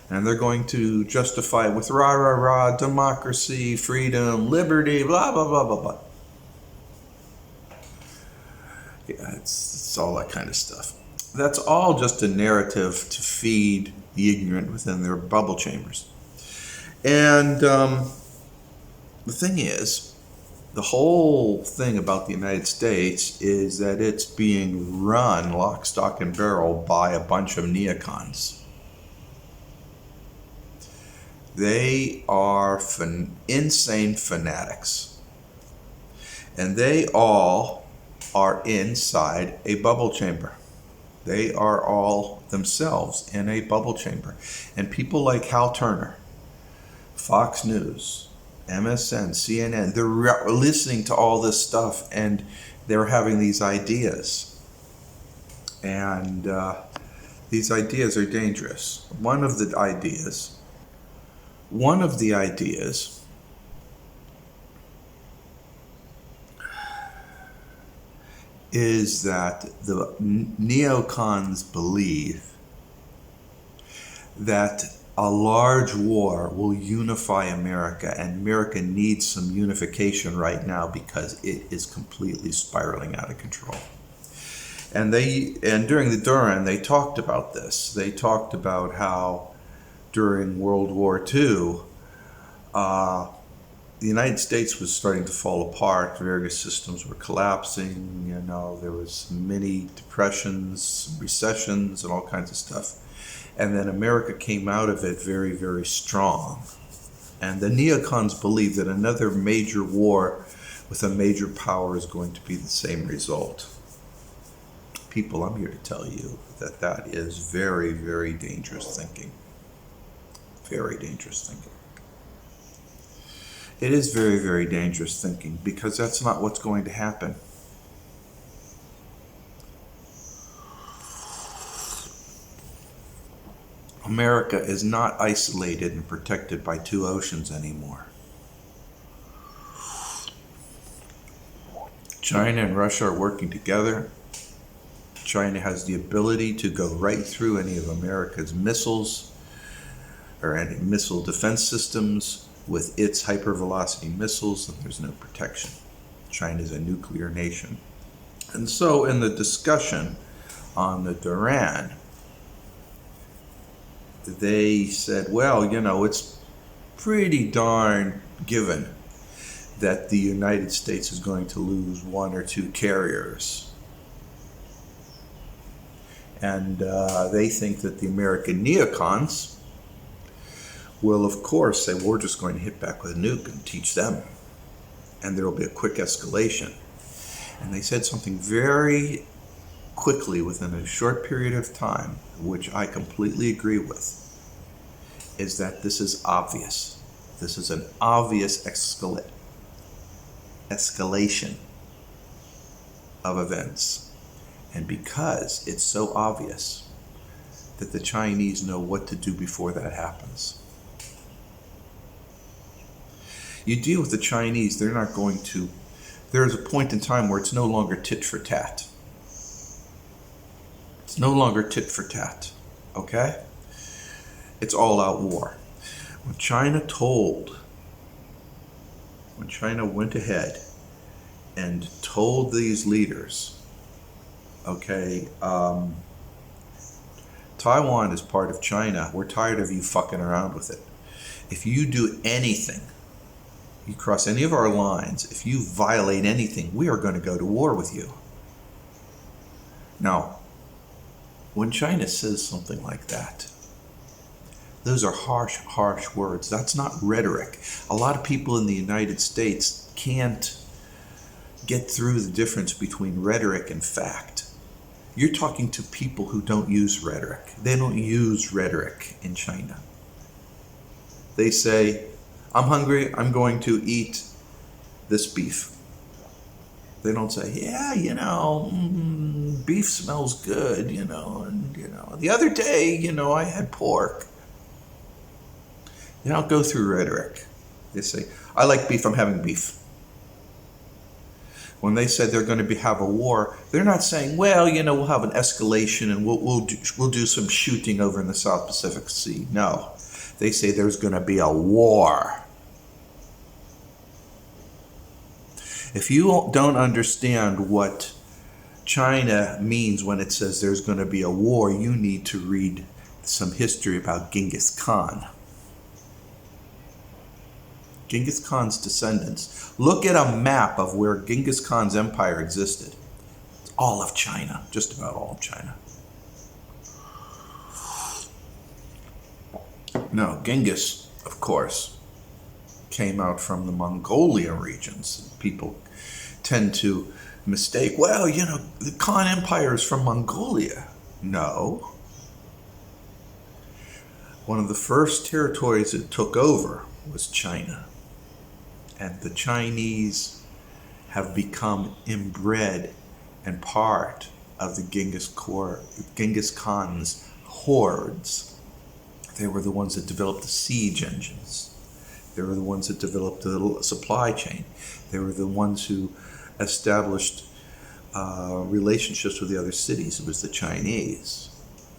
And they're going to justify it with rah, rah, rah, democracy, freedom, liberty, blah, blah, blah, blah, blah. Yeah, it's all that kind of stuff. That's all just a narrative to feed the ignorant within their bubble chambers. And the thing is, the whole thing about the United States is that it's being run lock, stock, and barrel by a bunch of neocons. They are insane fanatics. And they all are inside a bubble chamber. They are all themselves in a bubble chamber. And people like Hal Turner, Fox News, MSN, CNN, they're listening to all this stuff and they're having these ideas. And these ideas are dangerous. One of the ideas is that the neocons believe that a large war will unify America, and America needs some unification right now because it is completely spiraling out of control. And during the Duran, they talked about this. They talked about how during World War II, the United States was starting to fall apart. Various systems were collapsing. There was many depressions, recessions, and all kinds of stuff. And then America came out of it very, very strong. And the neocons believe that another major war with a major power is going to be the same result. People, I'm here to tell you that that is very, very dangerous thinking. Very dangerous thinking. It is very, very dangerous thinking, because that's not what's going to happen. America is not isolated and protected by two oceans anymore. China and Russia are working together. China has the ability to go right through any of America's missiles or any missile defense systems with its hypervelocity missiles, and there's no protection. China is a nuclear nation. And so in the discussion on the Duran, they said, well, it's pretty darn given that the United States is going to lose one or two carriers. And they think that the American neocons will, of course, say, well, we're just going to hit back with a nuke and teach them. And there will be a quick escalation. And they said something very quickly within a short period of time, which I completely agree with, is that this is obvious. This is an obvious escalation of events. And because it's so obvious that the Chinese know what to do before that happens. You deal with the Chinese, they're not going to, there's a point in time where it's no longer tit for tat. It's no longer tit for tat, okay? It's all out war. When China went ahead and told these leaders, okay, Taiwan is part of China. We're tired of you fucking around with it. If you do anything, you cross any of our lines, if you violate anything, we are going to go to war with you. Now, when China says something like that, those are harsh, harsh words. That's not rhetoric. A lot of people in the United States can't get through the difference between rhetoric and fact. You're talking to people who don't use rhetoric. They don't use rhetoric in China. They say, I'm hungry, I'm going to eat this beef. They don't say, yeah, beef smells good, and the other day, I had pork. They don't go through rhetoric. They say, I like beef, I'm having beef. When they said they're going to have a war, they're not saying, well, we'll have an escalation and we'll do some shooting over in the South Pacific Sea. No, they say there's going to be a war. If you don't understand what China means when it says there's going to be a war, you need to read some history about Genghis Khan. Genghis Khan's descendants. Look at a map of where Genghis Khan's empire existed. It's all of China, just about all of China. No, Genghis, of course, came out from the Mongolia regions. People tend to mistake, well, the Khan Empire is from Mongolia. No. One of the first territories it took over was China. And the Chinese have become inbred and part of the Genghis Khan's hordes. They were the ones that developed the siege engines. They were the ones that developed the supply chain. They were the ones who established relationships with the other cities. It was the Chinese.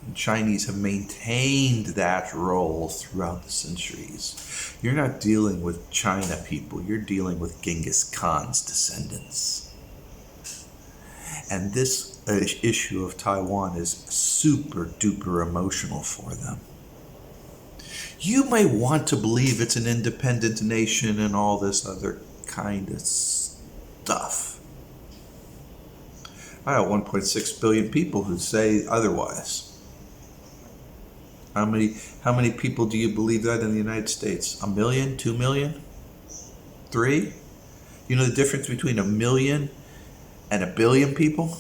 And Chinese have maintained that role throughout the centuries. You're not dealing with China people. You're dealing with Genghis Khan's descendants. And this issue of Taiwan is super duper emotional for them. You may want to believe it's an independent nation and all this other kind of stuff. I have 1.6 billion people who say otherwise. How many people do you believe that in the United States? 1 million? 2 million? 3? You know the difference between 1 million and 1 billion people?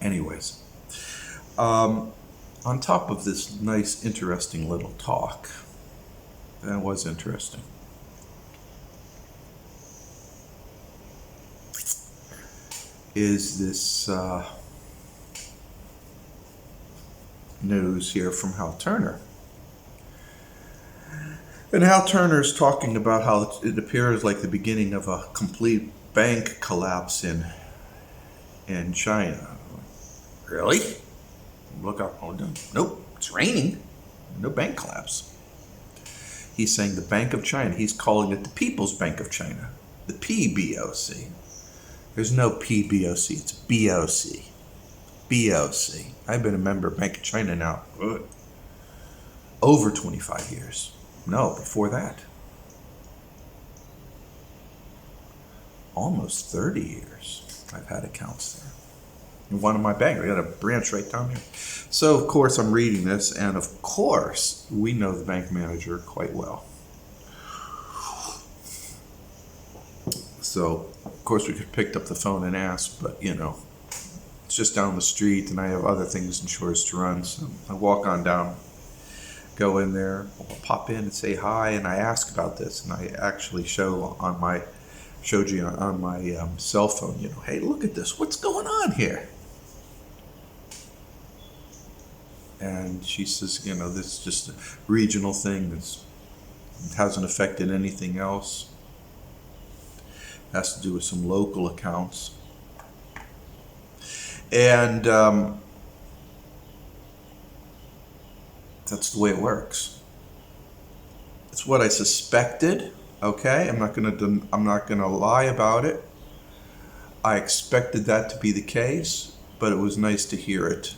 Anyways, On top of this nice, interesting little talk, that was interesting, is this news here from Hal Turner. And Hal Turner's talking about how it appears like the beginning of a complete bank collapse in China. Really? Look up. Oh, nope, it's raining. No bank collapse. He's saying the Bank of China. He's calling it the People's Bank of China. The PBOC. There's no PBOC. It's BOC. BOC. I've been a member of Bank of China now over 25 years. No, before that. Almost 30 years I've had accounts there. In one of my banks. I got a branch right down here. So, of course, I'm reading this, and of course, we know the bank manager quite well. So, of course, we could have picked up the phone and asked, but, it's just down the street, and I have other things and chores to run. So I walk on down, go in there, I'll pop in and say hi, and I ask about this, and I actually showed you on my cell phone, hey, look at this, what's going on here? And she says, this is just a regional thing that hasn't affected anything else. It has to do with some local accounts. And that's the way it works. It's what I suspected. Okay, I'm not gonna lie about it. I expected that to be the case, but it was nice to hear it.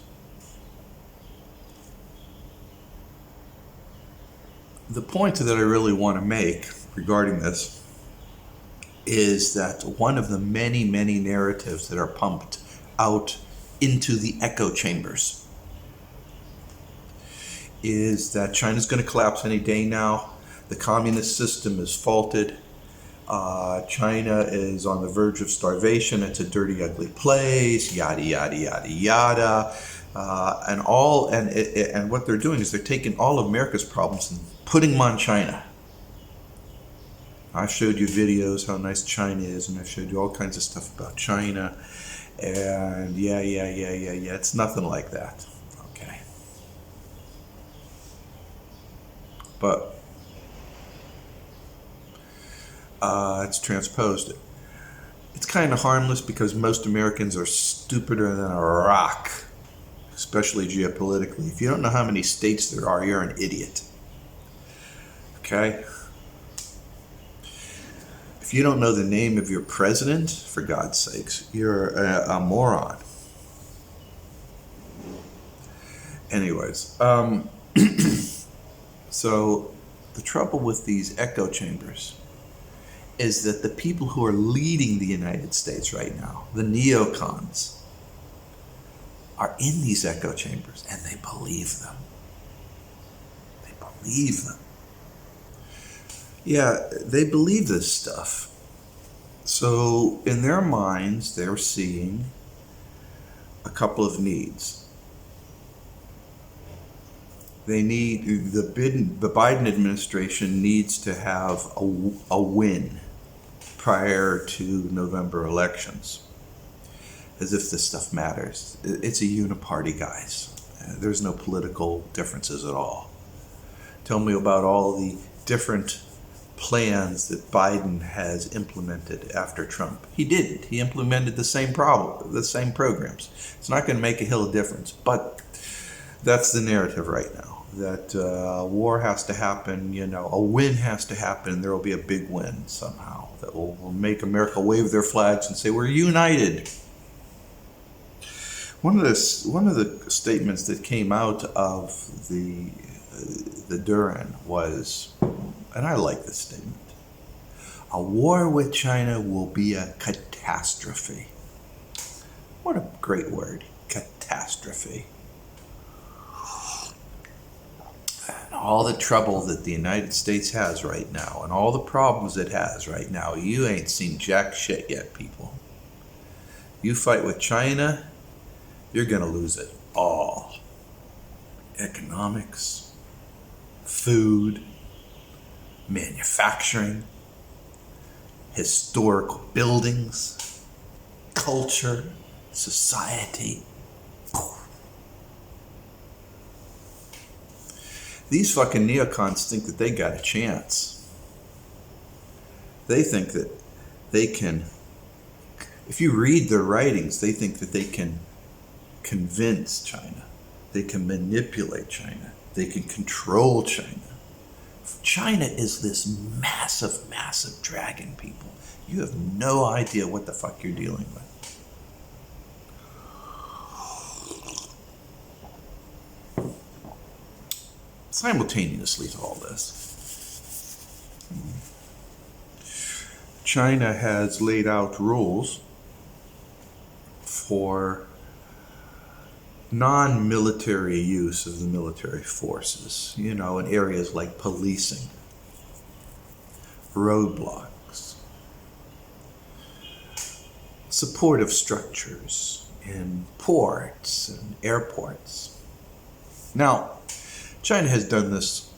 The point that I really want to make regarding this is that one of the many, many narratives that are pumped out into the echo chambers is that China's going to collapse any day now. The communist system is faulted. China is on the verge of starvation. It's a dirty, ugly place. Yada yada yada yada. And what they're doing is they're taking all of America's problems and putting them on China. I showed you videos how nice China is, and I showed you all kinds of stuff about China. And yeah, it's nothing like that. Okay. But it's transposed it. It's kind of harmless because most Americans are stupider than a rock, especially geopolitically. If you don't know how many states there are, you're an idiot. Okay? If you don't know the name of your president, for God's sakes, you're a moron. Anyways, so the trouble with these echo chambers is that the people who are leading the United States right now, the neocons, are in these echo chambers, and they believe them. They believe them. Yeah, they believe this stuff. So in their minds, they're seeing a couple of needs. They need the Biden administration needs to have a win prior to November elections, as if this stuff matters. It's a uniparty, guys. There's no political differences at all. Tell me about all the different plans that Biden has implemented after Trump. He didn't. He implemented the same programs. It's not going to make a hill of difference, but that's the narrative right now. That war has to happen, a win has to happen, and there will be a big win somehow that will make America wave their flags and say, we're united. One of the statements that came out of the Duran was, and I like this statement, a war with China will be a catastrophe. What a great word, catastrophe. And all the trouble that the United States has right now, and all the problems it has right now, you ain't seen jack shit yet, people. You fight with China, you're going to lose it all. Economics, food, manufacturing, historical buildings, culture, society. These fucking neocons think that they got a chance. They think that they can, if you read their writings, they think that they can convince China. They can manipulate China. They can control China. China is this massive, massive dragon, people. You have no idea what the fuck you're dealing with. Simultaneously to all this, China has laid out rules for non-military use of the military forces, in areas like policing, roadblocks, supportive structures in ports and airports. Now, China has done this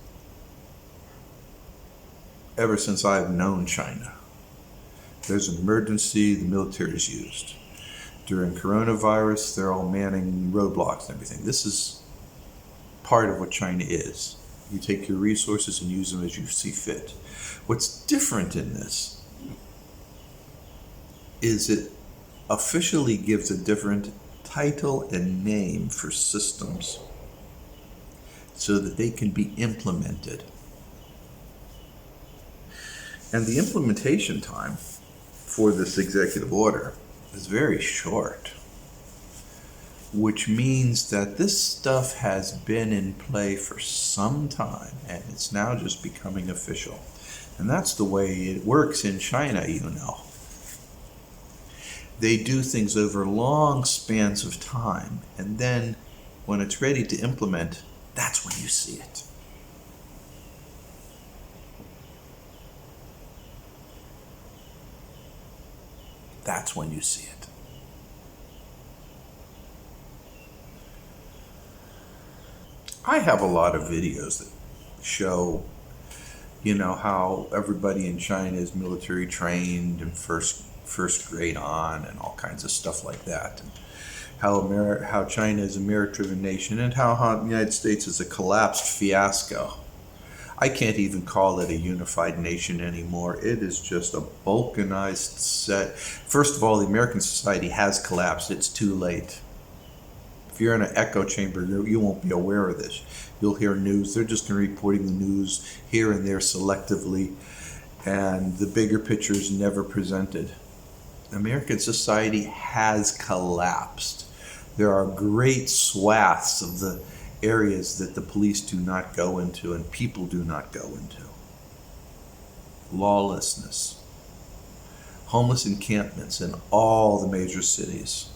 ever since I've known China. There's an emergency, the military is used. During coronavirus, they're all manning roadblocks and everything. This is part of what China is. You take your resources and use them as you see fit. What's different in this is it officially gives a different title and name for systems so that they can be implemented. And the implementation time for this executive order is very short, which means that this stuff has been in play for some time and it's now just becoming official. And that's the way it works in China, They do things over long spans of time, and then when it's ready to implement, that's when you see it. That's when you see it. I have a lot of videos that show, how everybody in China is military trained and first grade on and all kinds of stuff like that. And how China is a merit-driven nation and how the United States is a collapsed fiasco. I can't even call it a unified nation anymore. It is just a balkanized set. First of all, the American society has collapsed. It's too late. If you're in an echo chamber, you won't be aware of this. You'll hear news. They're just reporting the news here and there selectively, and the bigger picture is never presented. American society has collapsed. There are great swaths of the areas that the police do not go into and people do not go into. Lawlessness. Homeless encampments in all the major cities.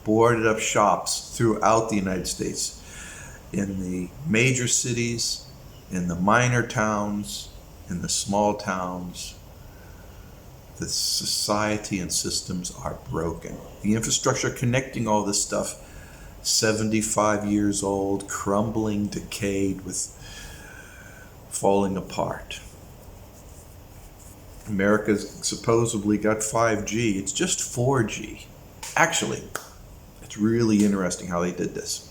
Boarded up shops throughout the United States. In the major cities, in the minor towns, in the small towns. The society and systems are broken. The infrastructure connecting all this stuff, 75 years old, crumbling, decayed, with falling apart. America's supposedly got 5G. It's just 4G. Actually, it's really interesting how they did this.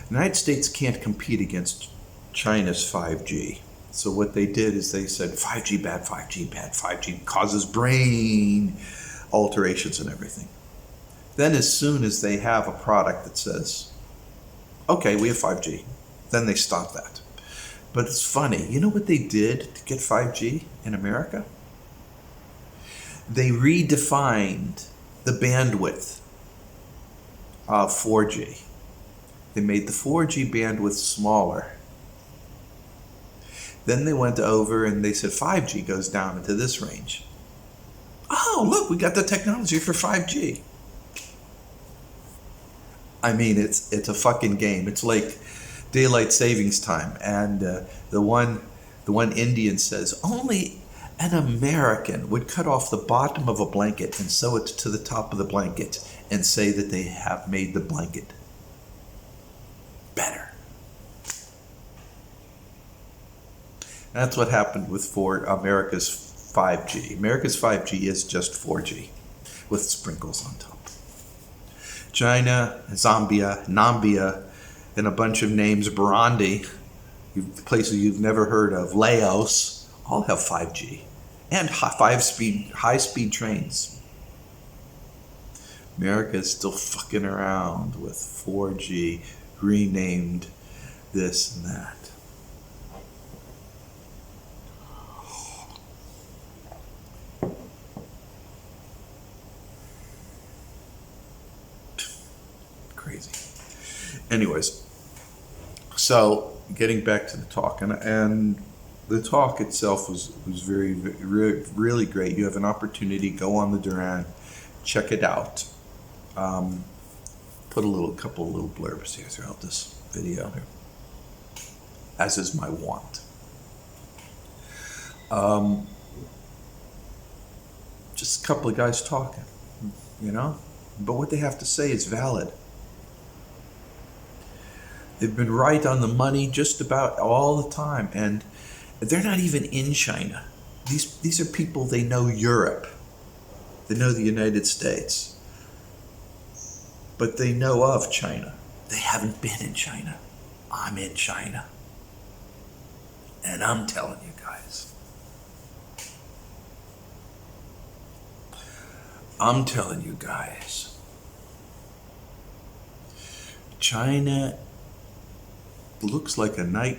The United States can't compete against China's 5G. So what they did is they said 5G bad, 5G bad, 5G causes brain alterations and everything. Then as soon as they have a product that says, okay, we have 5G, then they stop that. But it's funny, you know what they did to get 5G in America? They redefined the bandwidth of 4G. They made the 4G bandwidth smaller. Then they went over and they said 5G goes down into this range. Oh, look, we got the technology for 5G. I mean, it's a fucking game. It's like daylight savings time. And the one Indian says, only An American would cut off the bottom of a blanket and sew it to the top of the blanket and say that they have made the blanket better. That's what happened with America's 5G. America's 5G is just 4G with sprinkles on top. China, Zambia, Nambia, and a bunch of names, Burundi, places you've never heard of, Laos, all have 5G and high-speed trains. America is still fucking around with 4G, renamed this and that. Crazy. Anyways, so getting back to the talk, and the talk itself was very, really great. You have an opportunity, go on the Duran, check it out. Put a couple of little blurbs here throughout this video, as is my wont. Just a couple of guys talking, but what they have to say is valid. They've been right on the money just about all the time, and they're not even in China. These are people, they know Europe, they know the United States, but they know of China. They haven't been in China. I'm in China, and I'm telling you guys. China looks like a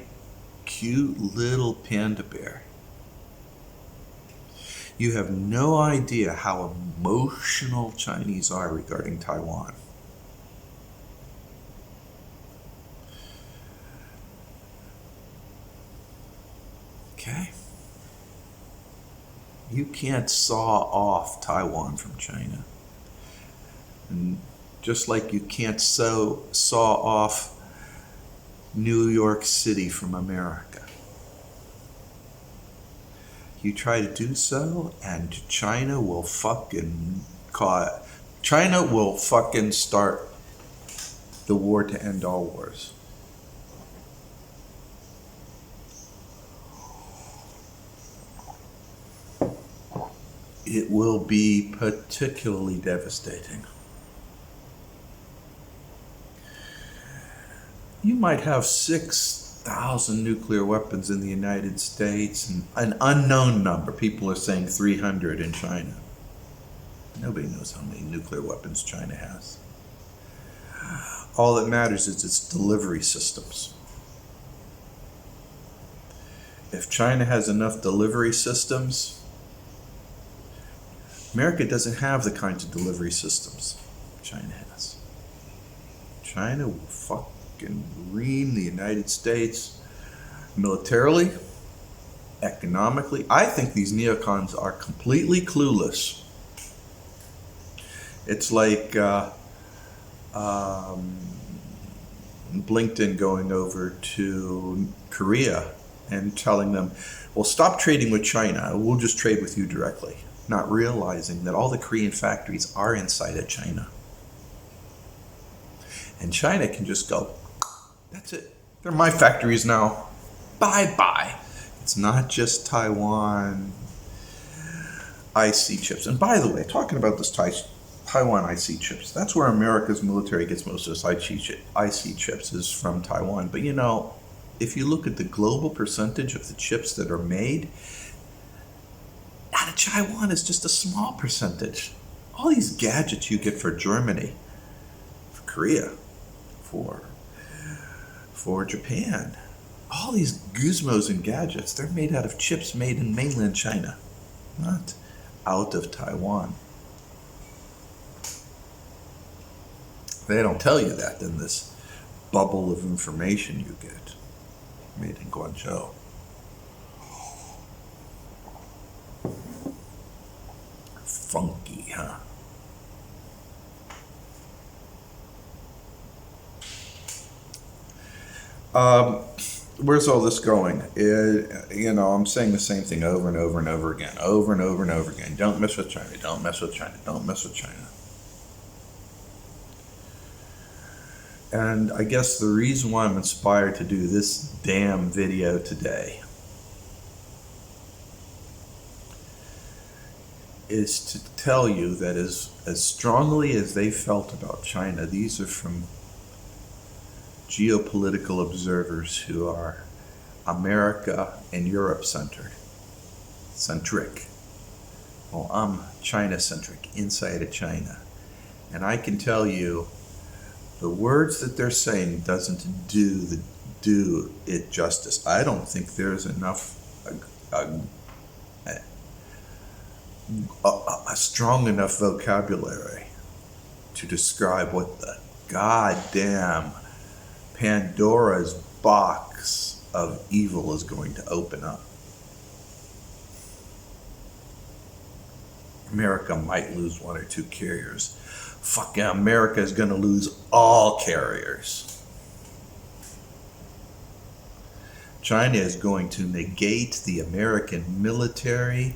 cute little panda bear. You have no idea how emotional Chinese are regarding Taiwan. Okay? You can't saw off Taiwan from China. And just like you can't saw off New York City from America. You try to do so, and China will fucking start the war to end all wars. It will be particularly devastating. You might have 6,000 nuclear weapons in the United States, and an unknown number. People are saying 300 in China. Nobody knows how many nuclear weapons China has. All that matters is its delivery systems. If China has enough delivery systems, America doesn't have the kinds of delivery systems China has. China will fucking ream the United States militarily, economically. I think these neocons are completely clueless. It's like Blinken going over to Korea and telling them, well, stop trading with China, we'll just trade with you directly. Not realizing that all the Korean factories are inside of China. And China can just go, that's it. They're my factories now. Bye-bye. It's not just Taiwan IC chips. And by the way, talking about this Taiwan IC chips, that's where America's military gets most of its IC chips, is from Taiwan. But if you look at the global percentage of the chips that are made, out of Taiwan is just a small percentage. All these gadgets you get for Germany, for Korea, for Japan, all these gizmos and gadgets, they're made out of chips made in mainland China, not out of Taiwan. They don't tell you that in this bubble of information you get, made in Guangzhou. Funky, huh? where's all this going? I'm saying the same thing over and over and over again, over and over and over again. Don't mess with China. Don't mess with China. Don't mess with China. And I guess the reason why I'm inspired to do this damn video today is to tell you that as strongly as they felt about China, these are from geopolitical observers who are America and Europe centric. Well, I'm China centric, inside of China. And I can tell you the words that they're saying doesn't do it justice. I don't think there's enough a strong enough vocabulary to describe what the goddamn Pandora's box of evil is going to open up. America might lose one or two carriers. Fucking America is going to lose all carriers. China is going to negate the American military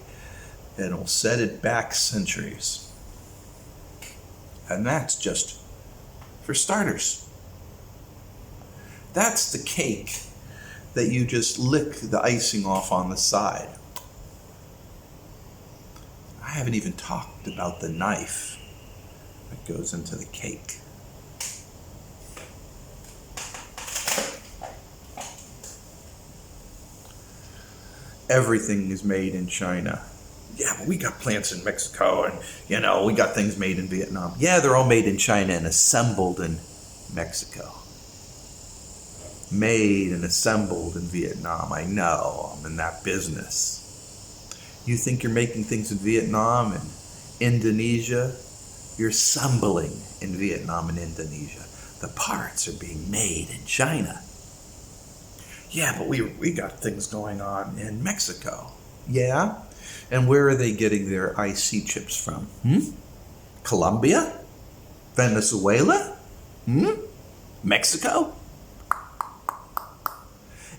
and will set it back centuries. And that's just for starters. That's the cake that you just lick the icing off on the side. I haven't even talked about the knife that goes into the cake. Everything is made in China. Yeah, but we got plants in Mexico and, we got things made in Vietnam. Yeah, they're all made in China and assembled in Mexico. Made and assembled in Vietnam. I know, I'm in that business. You think you're making things in Vietnam and Indonesia? You're assembling in Vietnam and Indonesia. The parts are being made in China. Yeah, but we got things going on in Mexico. Yeah? And where are they getting their IC chips from? Colombia? Venezuela? Mexico?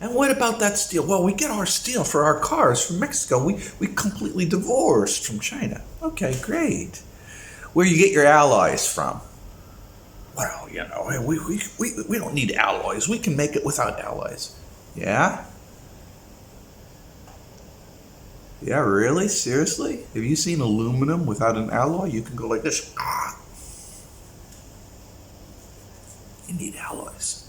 And what about that steel? Well, we get our steel for our cars from Mexico. We completely divorced from China. Okay, great. Where you get your alloys from? Well, we don't need alloys. We can make it without alloys. Yeah? Yeah, really? Seriously? Have you seen aluminum without an alloy? You can go like this. You need alloys.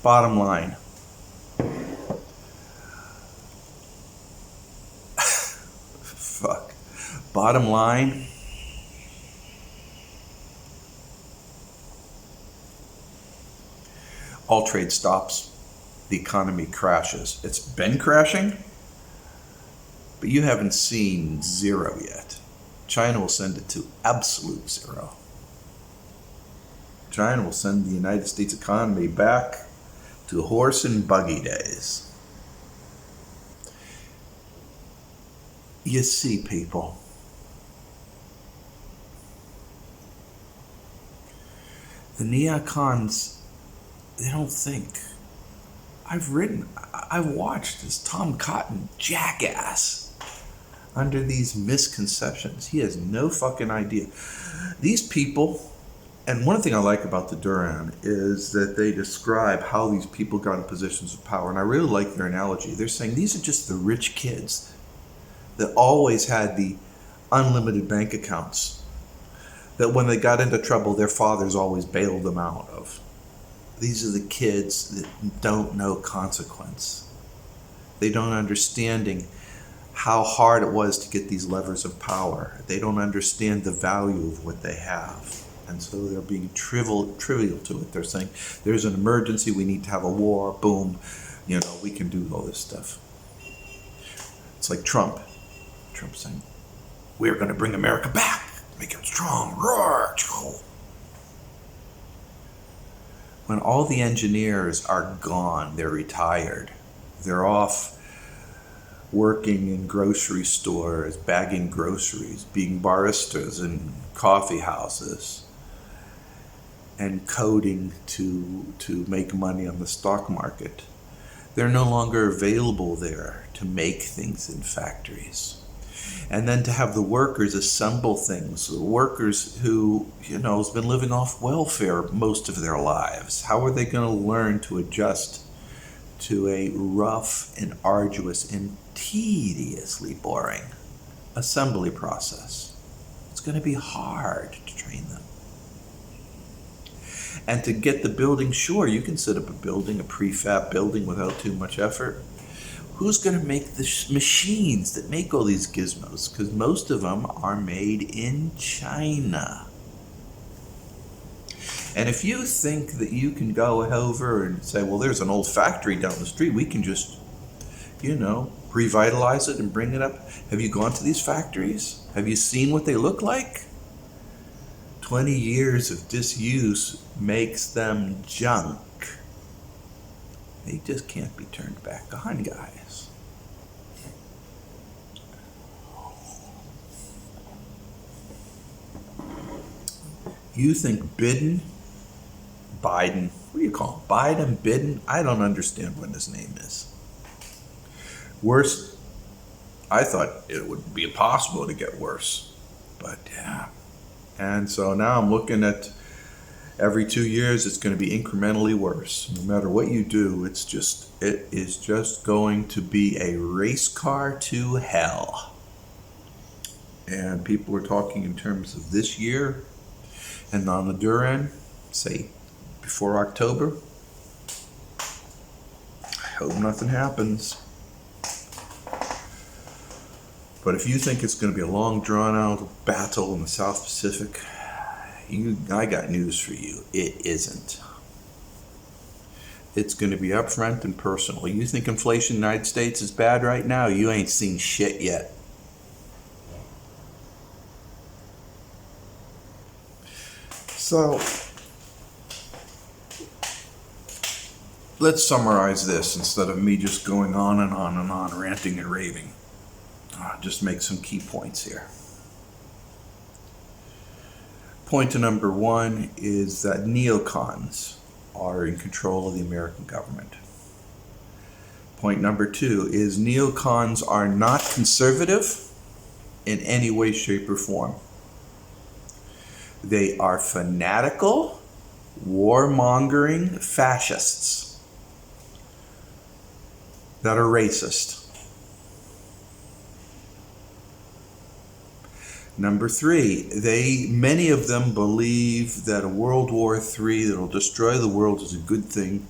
Bottom line. Fuck. Bottom line. All trade stops. The economy crashes. It's been crashing, but you haven't seen zero yet. China will send it to absolute zero. China will send the United States economy back to horse and buggy days. You see, people, the neocons, they don't think. I've watched this Tom Cotton jackass under these misconceptions. He has no fucking idea. These people, and one thing I like about the Duran is that they describe how these people got in positions of power. And I really like their analogy. They're saying these are just the rich kids that always had the unlimited bank accounts, that when they got into trouble, their fathers always bailed them out of. These are the kids that don't know consequence. They don't understanding how hard it was to get these levers of power. They don't understand the value of what they have. And so they're being trivial to it. They're saying, there's an emergency, we need to have a war, boom, we can do all this stuff. It's like Trump. Trump saying, we're going to bring America back, make it strong, roar. When all the engineers are gone, they're retired. They're off working in grocery stores, bagging groceries, being baristas in coffee houses. and coding to make money on the stock market. They're no longer available there to make things in factories. And then to have the workers assemble things, the workers who, has been living off welfare most of their lives. How are they going to learn to adjust to a rough and arduous and tediously boring assembly process? It's going to be hard to train them. And to get the building, sure, you can set up a building, a prefab building without too much effort. Who's going to make the machines that make all these gizmos? Because most of them are made in China. And if you think that you can go over and say, well, there's an old factory down the street, we can just, revitalize it and bring it up. Have you gone to these factories? Have you seen what they look like? 20 years of disuse makes them junk. They just can't be turned back on, guys. You think Biden, what do you call him? Biden? I don't understand what his name is. Worse, I thought it would be impossible to get worse. But yeah. And so now I'm looking at every 2 years, it's going to be incrementally worse. No matter what you do, it is just going to be a race car to hell. And people are talking in terms of this year, and on the Duran, say before October. I hope nothing happens. But if you think it's going to be a long, drawn-out battle in the South Pacific, I got news for you. It isn't. It's going to be upfront and personal. You think inflation in the United States is bad right now? You ain't seen shit yet. So, let's summarize this instead of me just going on and on and on, ranting and raving. Just make some key points here. Point number one is that neocons are in control of the American government. Point number two is neocons are not conservative in any way, shape, or form. They are fanatical, warmongering fascists that are racist. Number three, many of them believe that a World War III that'll destroy the world is a good thing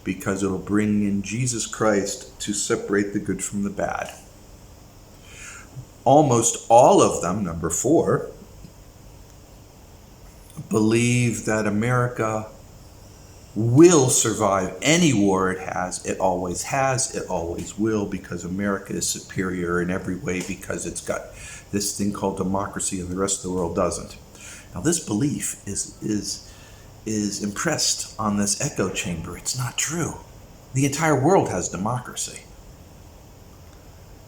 because it'll bring in Jesus Christ to separate the good from the bad. Almost all of them, number four, believe that America will survive any war it has. It always has, it always will, because America is superior in every way because it's got this thing called democracy and the rest of the world doesn't. Now this belief is impressed on this echo chamber. It's not true. The entire world has democracy.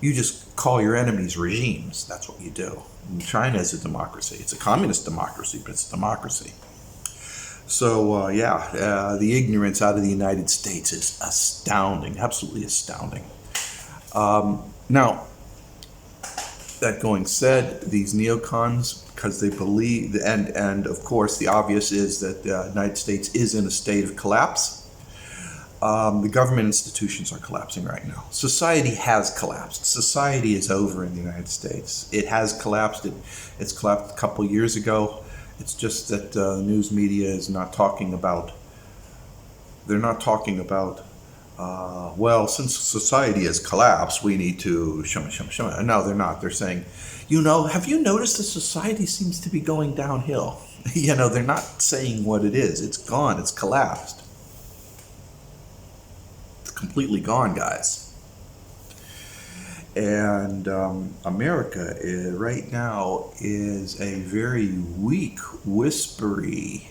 You just call your enemies regimes. That's what you do. And China is a democracy. It's a communist democracy, but it's a democracy. So the ignorance out of the United States is astounding, absolutely astounding. Now, that going said, these neocons, because they believe, and of course the obvious is that the United States is in a state of collapse. The government institutions are collapsing right now. Society has collapsed. Society is over in the United States. It has collapsed. It's collapsed a couple years ago. It's just that the news media is not talking about, they're not talking about, since society has collapsed, we need to, no, they're not. They're saying, have you noticed that society seems to be going downhill? They're not saying what it is. It's gone. It's collapsed. It's completely gone, guys. And America right now is a very weak, whispery,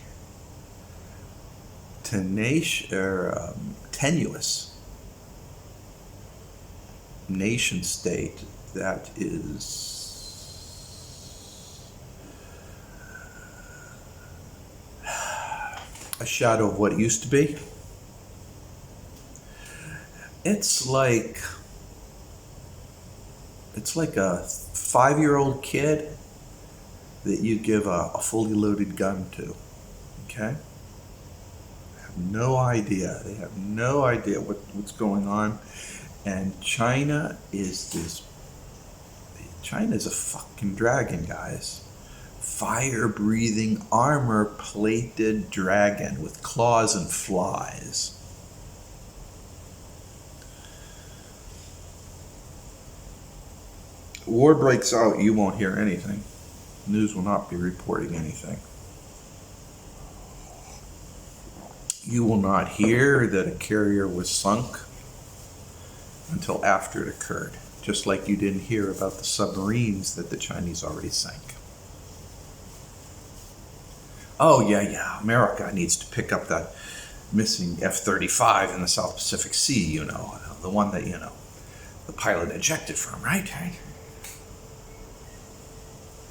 tenuous nation state that is a shadow of what used to be. It's like a 5-year-old kid that you give a fully loaded gun to. Okay? They have no idea. They have no idea what's going on. And China's a fucking dragon, guys. Fire-breathing, armor-plated dragon with claws and flies. War breaks out, you won't hear anything. News will not be reporting anything. You will not hear that a carrier was sunk until after it occurred. Just like you didn't hear about the submarines that the Chinese already sank. Oh, yeah, America needs to pick up that missing F-35 in the South Pacific Sea, you know, the one that, you know, the pilot ejected from, right?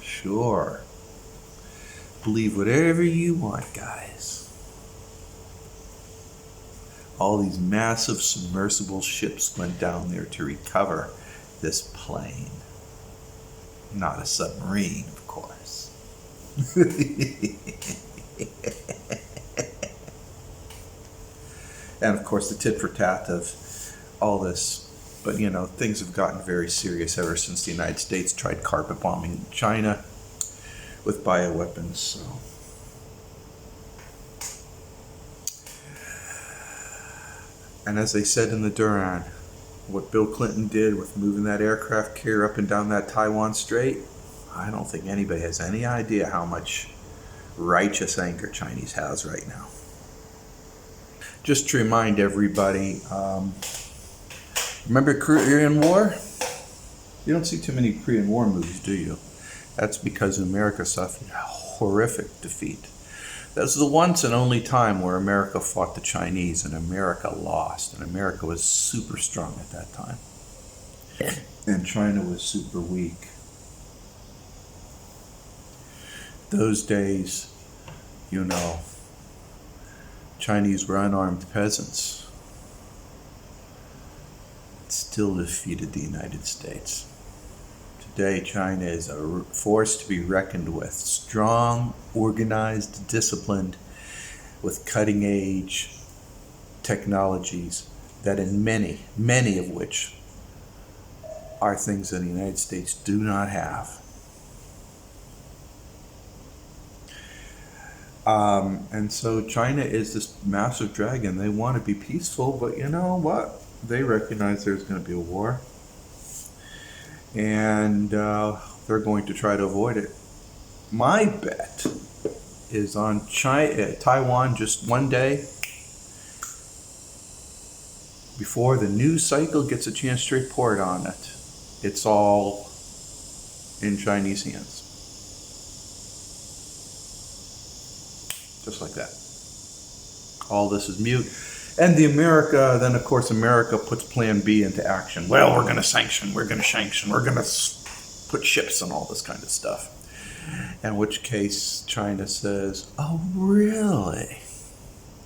Sure. Believe whatever you want, guys. All these massive submersible ships went down there to recover this plane. Not a submarine, of course. And of course the tit for tat of all this. But you know, things have gotten very serious ever since the United States tried carpet bombing China with bioweapons. So and as they said in the Duran, what Bill Clinton did with moving that aircraft carrier up and down that Taiwan Strait, I don't think anybody has any idea how much righteous anger Chinese has right now. Just to remind everybody, remember Korean War? You don't see too many Korean War movies, do you? That's because America suffered a horrific defeat. That was the once and only time where America fought the Chinese and America lost. And America was super strong at that time. And China was super weak. Those days, you know, Chinese were unarmed peasants. It still defeated the United States. Today, China is a force to be reckoned with. Strong, organized, disciplined, with cutting-edge technologies that in many of which are things that the United States do not have. And so China is this massive dragon. They want to be peaceful, but you know what? They recognize there's going to be a war. And they're going to try to avoid it. My bet is on Taiwan just one day before the news cycle gets a chance to report on it. It's all in Chinese hands. Just like that. All this is mute. And then of course America puts plan B into action. Well, we're going to sanction, we're going to put ships and all this kind of stuff. In which case China says, oh, really?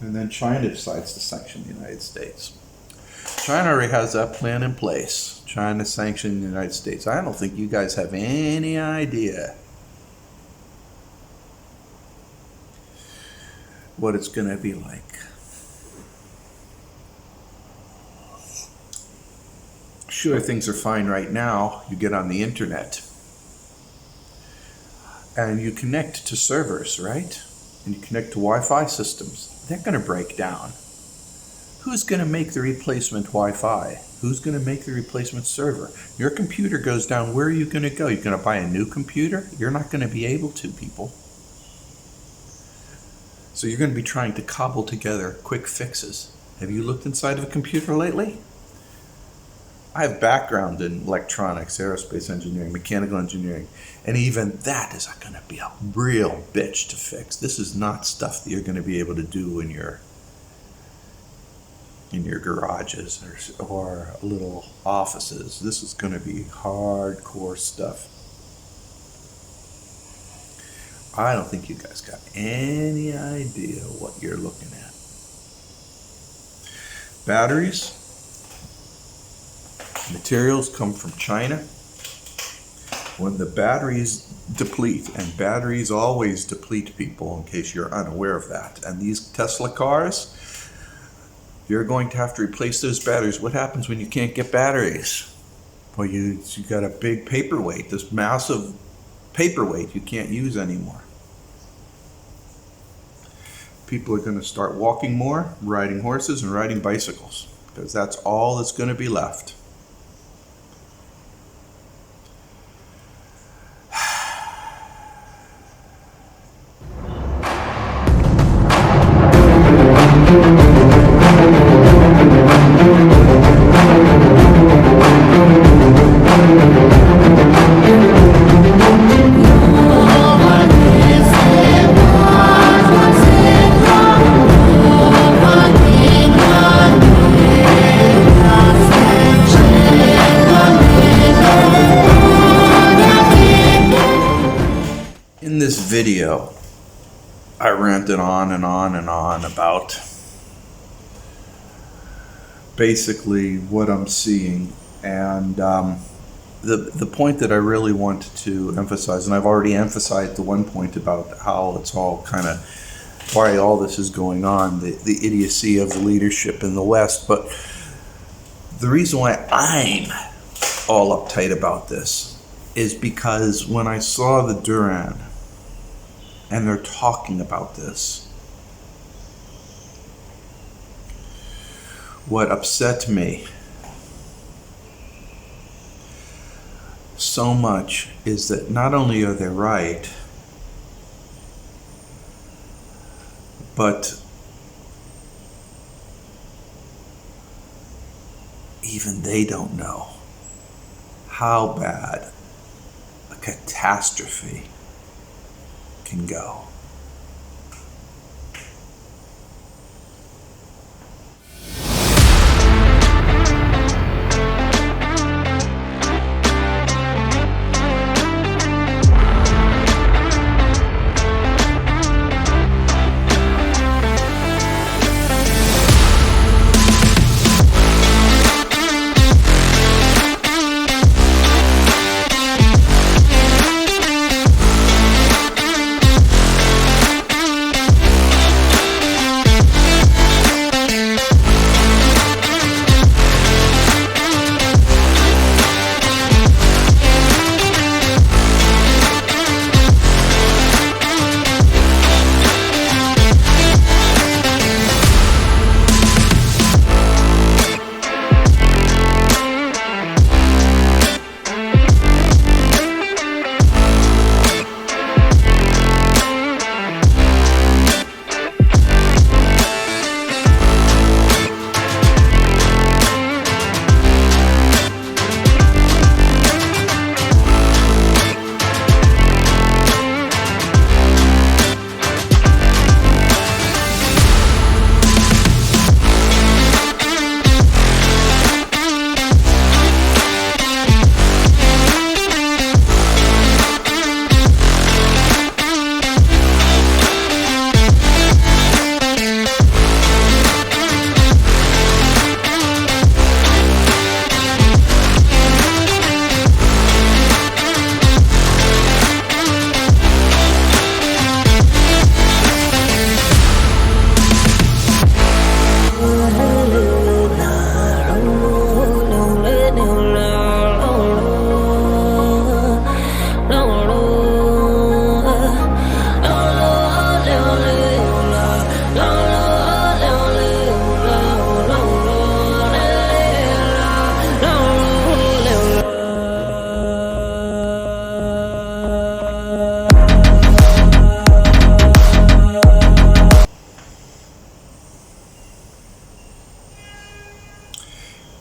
And then China decides to sanction the United States. China already has that plan in place. China sanctioning the United States. I don't think you guys have any idea what it's going to be like. Sure, things are fine right now. You get on the internet and you connect to servers, right? And you connect to Wi-Fi systems. They're going to break down. Who's going to make the replacement Wi-Fi? Who's going to make the replacement server? Your computer goes down. Where are you going to go? You're going to buy a new computer? You're not going to be able to, people. So you're going to be trying to cobble together quick fixes. Have you looked inside of a computer lately? I have background in electronics, aerospace engineering, mechanical engineering, and even that is going to be a real bitch to fix. This is not stuff that you're going to be able to do in your garages or little offices. This is going to be hardcore stuff. I don't think you guys got any idea what you're looking at. Batteries, materials come from China. When the batteries deplete, and batteries always deplete, people, in case you're unaware of that, and these Tesla cars, you're going to have to replace those batteries. What happens when you can't get batteries? Well, you got a big paperweight, this massive paperweight you can't use anymore. People are going to start walking more, riding horses, and riding bicycles, because that's all that's going to be left. In this video, I ranted on and on and on about basically what I'm seeing, and the point that I really wanted to emphasize, and I've already emphasized the one point about how it's all kind of, why all this is going on, the idiocy of the leadership in the West. But the reason why I'm all uptight about this is because when I saw the Duran, and they're talking about this, what upset me so much is that not only are they right, but even they don't know how bad a catastrophe can go.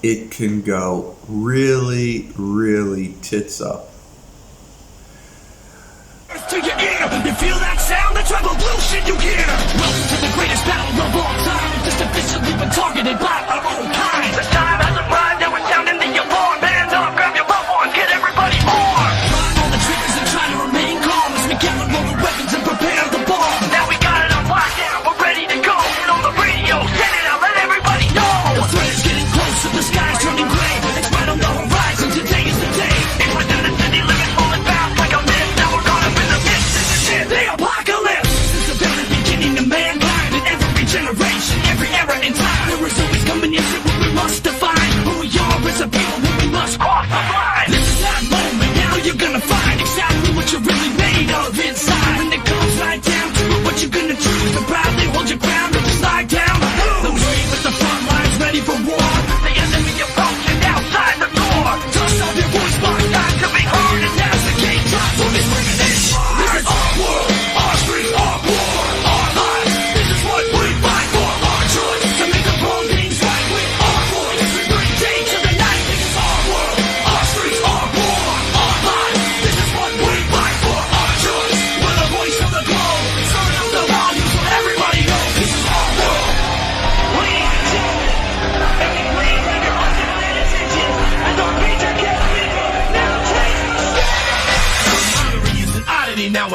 It can go really, really tits up. To your ear, you feel that sound? That's revolution you hear. Welcome to the greatest battle of all time. Just officially been targeted by our own kind. The time has arrived, now we're sounding the alarm. Hands up, grab your loved ones, get everybody on. Prime all the triggers and try to remain calm as we gather all the weapons and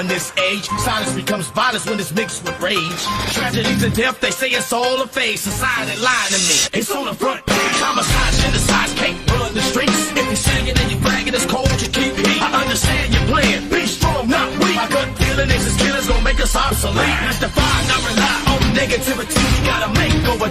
in this age. Silence becomes violence when it's mixed with rage. Tragedies and death, they say it's all a phase. Society lying to me. It's on the front page. Homicide, genocide, can't run the streets. If you're singing and you're bragging, it's cold, you keep heat. I understand your plan. Be strong, not weak. My gut feeling is this killer's gonna make us obsolete. Let's defy, not rely on negativity. We gotta make over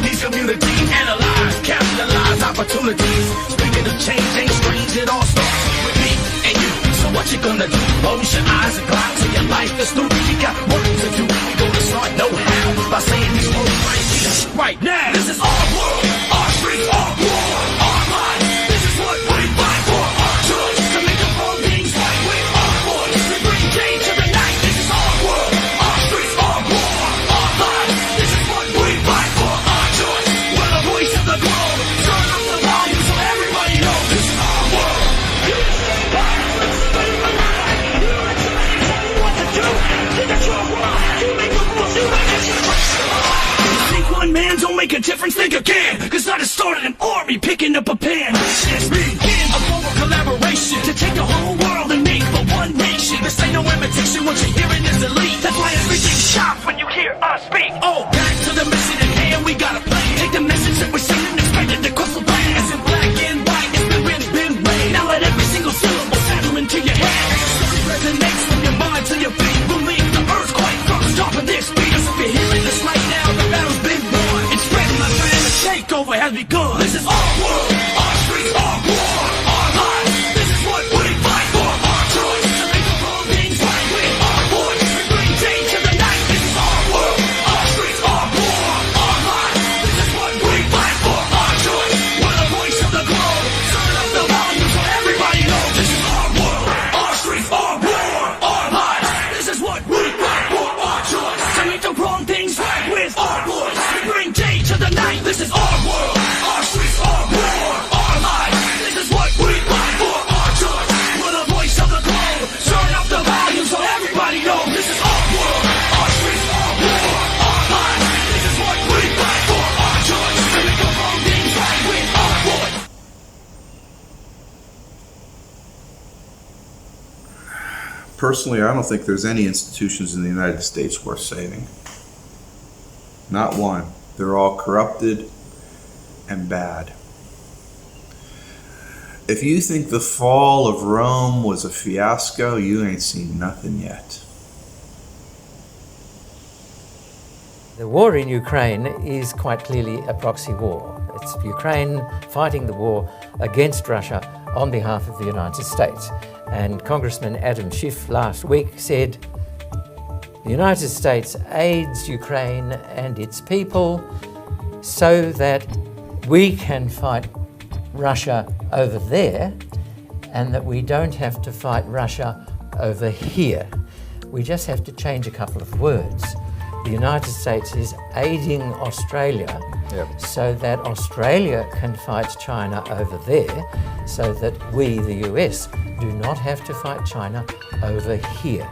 these communities. Analyze, capitalize opportunities. Speaking of change, ain't strange, it all starts with me and you. So what you gonna do? Close your eyes and glide to your life is through. You got work to do. We gonna start know how by saying these words right here, right now. This is our world, our streets, our war, our lives. This is what we fight for. Our choice to make the wrong things right with our voice. We bring change to the night. This is our world, our streets, our war, our lives. This is what we fight for. Our choice. We're the voice of the globe. Turn up the volume so everybody knows this is our world. One man don't make a difference, think again. Cause I just started an army picking up a pen. Let's begin a global collaboration to take the whole world and make for one nation. This ain't no imitation, what you're hearing is elite. That's why everything stops when you hear us speak. Oh, back to the mission at hand, we gotta play. Take the message that we're singing and spread it across the land. It's in black and white, it's been written, been made. Now let every single syllable settle into your head. So it resonates from your mind to your feet. Believe the earthquake from stopping this beat. As if you're hearing this right now, the battle's been won. It's spreading, my friend, the takeover has begun. This is our world, our streets, our war, our lives. This is what we fight for. Our choice to make the wrong things right with our voice. We bring change to the night. This is our world, our streets, our war, our lives. This is what we fight for. Our choice. We're the voice of the globe. Turn up the volume so everybody knows. This is our world, our streets, our war, our lives. This is what we fight for. Our choice to make the wrong things right with our voice. We bring change to the night. This is our world, our streets, our war, our lives. This is what we fight for. Our choice. We're the voice of the globe. Turn up the volume so everybody knows. This is our world, our streets, our war, our lives. This is what we fight for. Our choice to make the wrong things right with our voice. Personally, I don't think there's any institutions in the United States worth saving. Not one. They're all corrupted and bad. If you think the fall of Rome was a fiasco, you ain't seen nothing yet. The war in Ukraine is quite clearly a proxy war. It's Ukraine fighting the war against Russia on behalf of the United States. And Congressman Adam Schiff last week said, the United States aids Ukraine and its people so that we can fight Russia over there and that we don't have to fight Russia over here. We just have to change a couple of words. The United States is aiding Australia so that Australia can fight China over there, so that we, the US, do not have to fight China over here.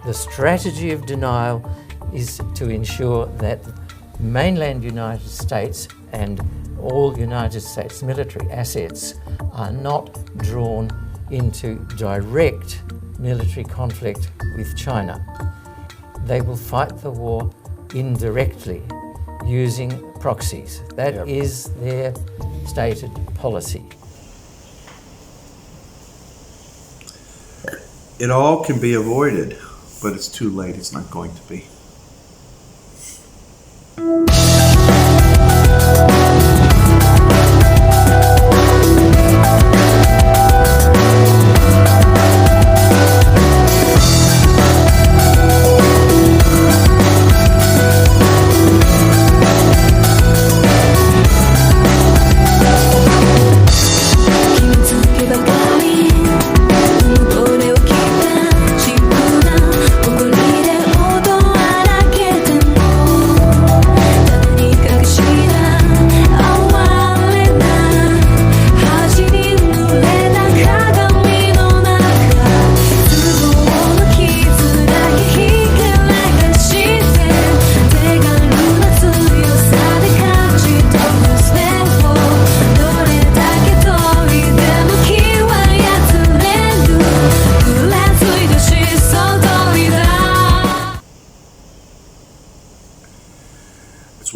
The strategy of denial is to ensure that mainland United States and all United States military assets are not drawn into direct military conflict with China. They will fight the war indirectly using proxies. That is their stated policy. It all can be avoided, but it's too late. It's not going to be.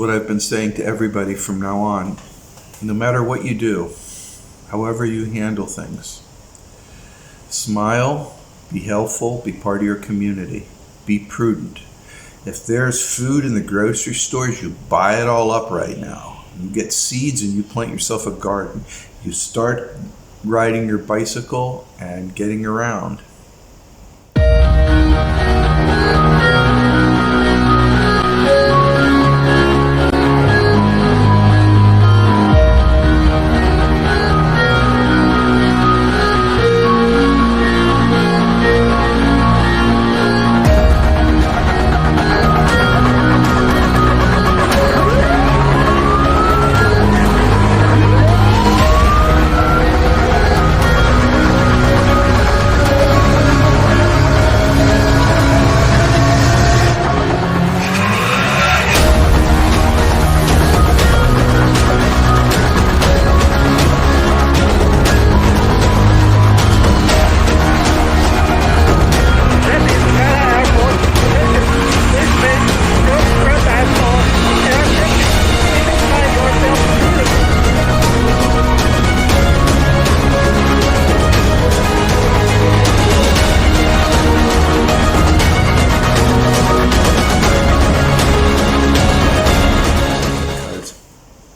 what I've been saying to everybody from now on. No matter what you do, however you handle things, smile, be helpful, be part of your community, be prudent. If there's food in the grocery stores, you buy it all up right now. You get seeds and you plant yourself a garden. You start riding your bicycle and getting around.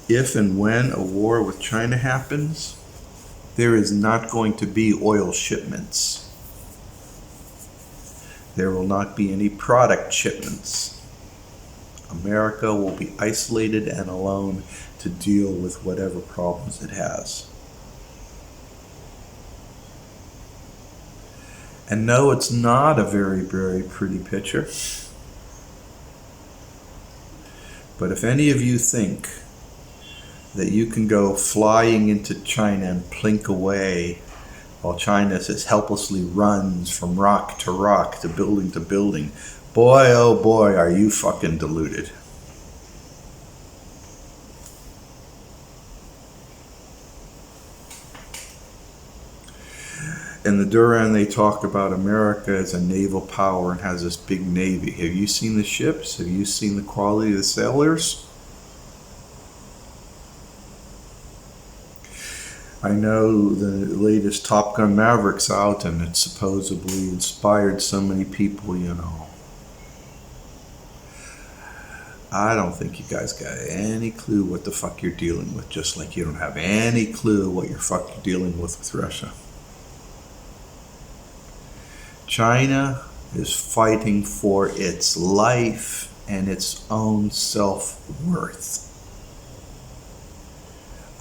If and when a war with China happens, there is not going to be oil shipments. There will not be any product shipments. America will be isolated and alone to deal with whatever problems it has. And no, it's not a very, very pretty picture. But if any of you think that you can go flying into China and plink away while China just helplessly runs from rock to building, boy, oh boy, are you fucking deluded. In the Duran, they talk about America as a naval power and has this big navy. Have you seen the ships? Have you seen the quality of the sailors? I know the latest Top Gun Maverick's out and it supposedly inspired so many people, you know. I don't think you guys got any clue what the fuck you're dealing with, just like you don't have any clue what you're fucking dealing with Russia. China is fighting for its life and its own self-worth.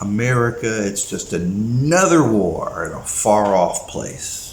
America, it's just another war in a far-off place.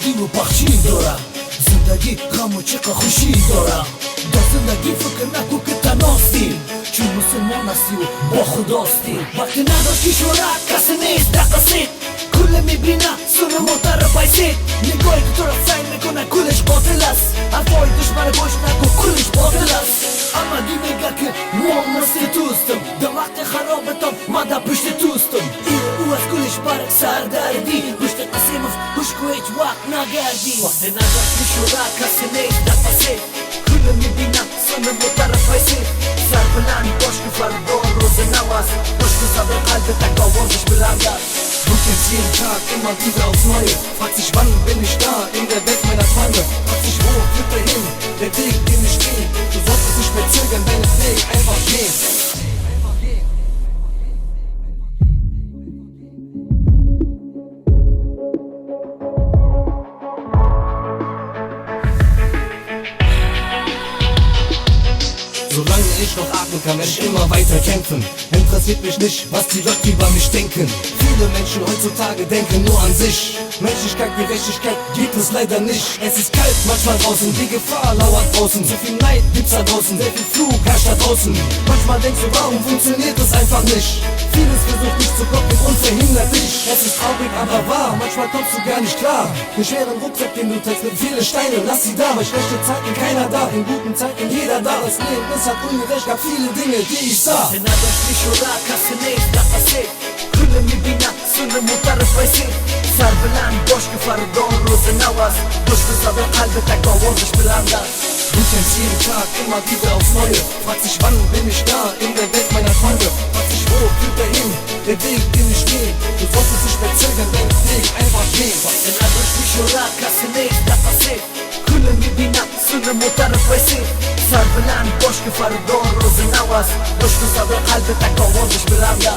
زندگی و بخشی دارم زندگی غم و چقدر خوشی دارم در زندگی فکر نکن که تنهاستی چون مسلمان هستی و با خداستی وقتی نداشتی شهرت کسی نیست دقیقی کل میبینم سر معترف ایسید نگاهی که تو را سعی میکنه کلش قاتل است حرفای دشمن باش نکن کلش باطل است اما دی میگه که ما مثل توستم در وقت خرابتم من در پشت توستم او از کلش برک سردردی پشت قسیمف خوشکو هیچ وقت نگردی وقتی نداشتی شهرت کسی نیست دقیقی کل میبینم سر معترف ایسید سر بلند باش که فردا روز نو است باش که صبر قلبت آوازش بلند است Du kennst jeden Tag immer wieder aufs Neue. Fragt sich, wann bin ich da in der Welt meiner Träume? Fragt sich, wo führt er hin? Der Weg, den ich gehe. Du solltest nicht mehr zögern, deinen Weg einfach gehen. ich immer weiter kämpfen. Interessiert mich nicht, was die Leute über mich denken. Viele Menschen heutzutage denken nur an sich. Menschlichkeit, Gerechtigkeit gibt es leider nicht. Es ist kalt manchmal draußen, die Gefahr lauert draußen. So viel Neid gibt's da draußen, sehr viel Flug herrscht da draußen. Manchmal denkst du, warum funktioniert es einfach nicht? Vieles versucht dich zu blocken und verhindert dich. Es ist traurig, aber wahr, manchmal kommst du gar nicht klar. Den schweren Rucksack, den du trägst mit vielen Steinen, lass sie da. Bei schlechten Zeiten keiner da, in guten Zeiten jeder da. Das Leben ist halt ungerecht, gab viele Dinge, die ich sah. Külüm bina sınır muhtarız vaysi Sarbilen boş gefahren doğru Rosenauers Durchgesabbelt halbe olmuş Belanda. Du kämpfst jeden Tag immer wieder aufs Neue. Fragst dich, wann bin ich da in der Welt meiner Träume? Fragst dich, wo führt er hin? Der Weg, den ich gehe. Du solltest nicht mehr zögern, deinen Weg einfach gehen. Sena düşmüş olarak kasını dafası Külüm bina sınır muhtarız vaysi Sarbilen boş gefahren doğru Rosenauers Durchgesabbelt halbe olmuş Belanda.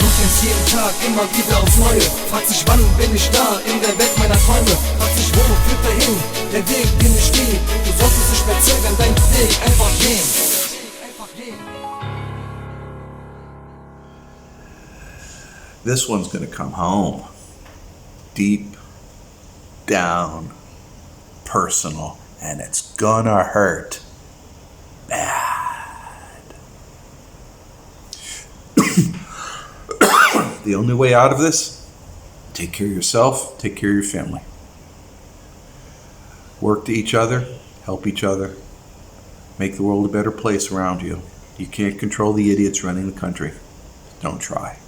Du kämpfst jeden Tag immer wieder aufs Neue. Fragst dich, wann bin ich da in der Welt meiner Träume? Fragst dich, wo führt er hin? Der Weg, den ich gehe. Du solltest nicht mehr zögern, deinen Weg einfach gehen. This one's gonna come home. Deep down, personal, and it's gonna hurt bad. The only way out of this, take care of yourself, take care of your family. Work to each other, help each other, make the world a better place around you. You can't control the idiots running the country. Don't try.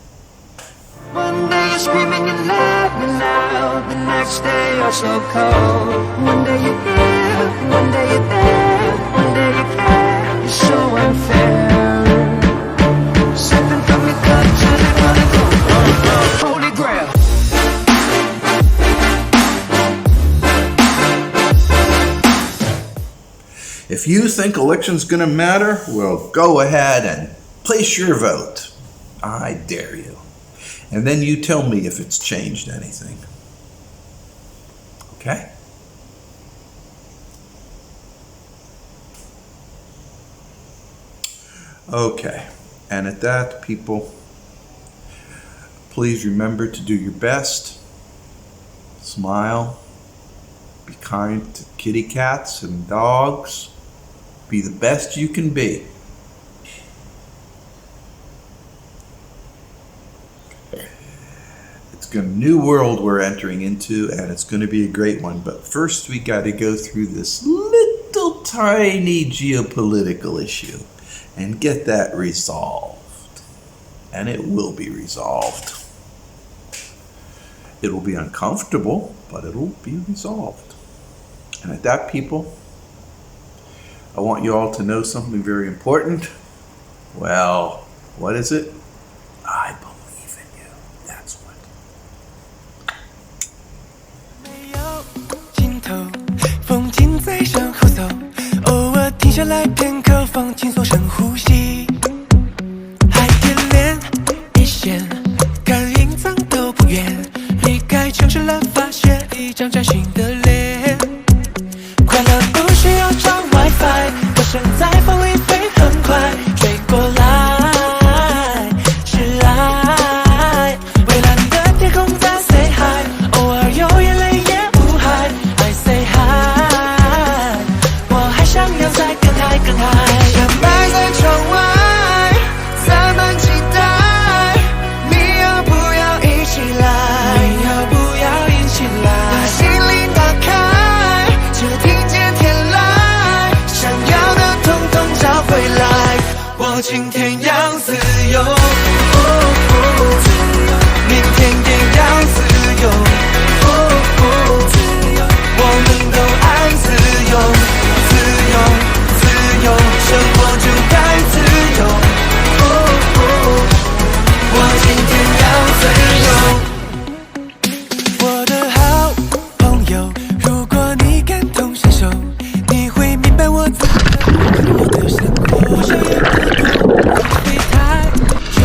One day you're screaming and laughing loud. The next day you're so cold. One day you're here, one day you're there. One day you care, you're so unfair. Something from your gut till you wanna go. Holy grail. If you think election's gonna matter, well, go ahead and place your vote. I dare you. And then you tell me if it's changed anything. Okay? Okay. And at that, people, please remember to do your best. Smile. Be kind to kitty cats and dogs. Be the best you can be. It's a new world we're entering into, and it's going to be a great one. But first, we got to go through this little tiny geopolitical issue and get that resolved. And it will be resolved. It'll be uncomfortable, but it'll be resolved. And at that, people, I want you all to know something very important. Well, what is it? I believe in you. That's what. 没有尽头，风景在身后走，偶尔停下来片刻，放轻松深呼吸，还点亮一线，看隐藏都不远，离开城市了，发现一张崭新的脸，快乐不需要装 WiFi， 歌声在风里飞很快，追过来是爱，蔚蓝的天空在 say hi， 偶尔有眼泪也无害 ，I say hi， 我还想要再更嗨更嗨，想摆在窗外，咱们期待，你要不要一起来？你要不要一起来？把心灵打开，就听见天籁，想要的统统找回来，我今天要自由，明天也要自由，我们都爱自由，自由，自由，生活就该自由，我今天要自由。我的好朋友，如果你感同身受，你会明白我的生活。我想要的不会太久，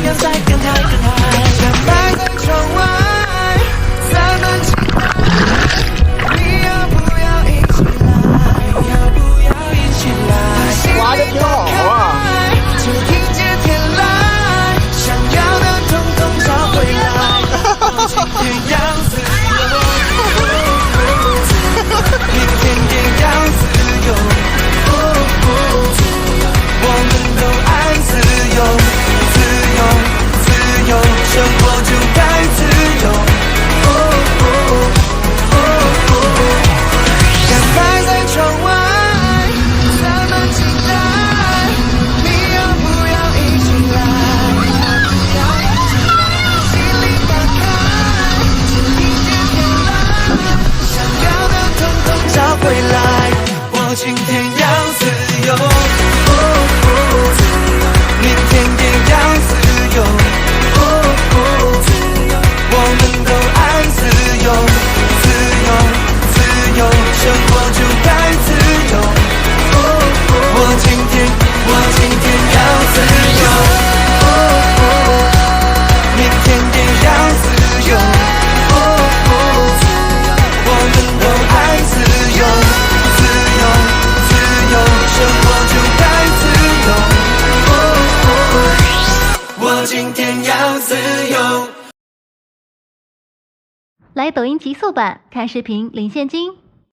要再更嗨更嗨。阳摆在窗外，咱们期待，你要不要一起来？要不要一起来？滑的挺好啊。就迎接天来，想要的统统找回来。今天要自由，明天也要自由。我们都爱自由，自由，自由，生活就该自由。阳摆在窗外，咱们期待，你要不要一起来？心里打开，迎接天来，想要的统统找回来。我今天要自由，明天也要自由。我们都爱自由，自由，自由，生活就该自由。我今天要自由，明天也要自由。我们都爱自由，自由，自由，生活就该自由。我今天要自由。来抖音极速版看视频领现金。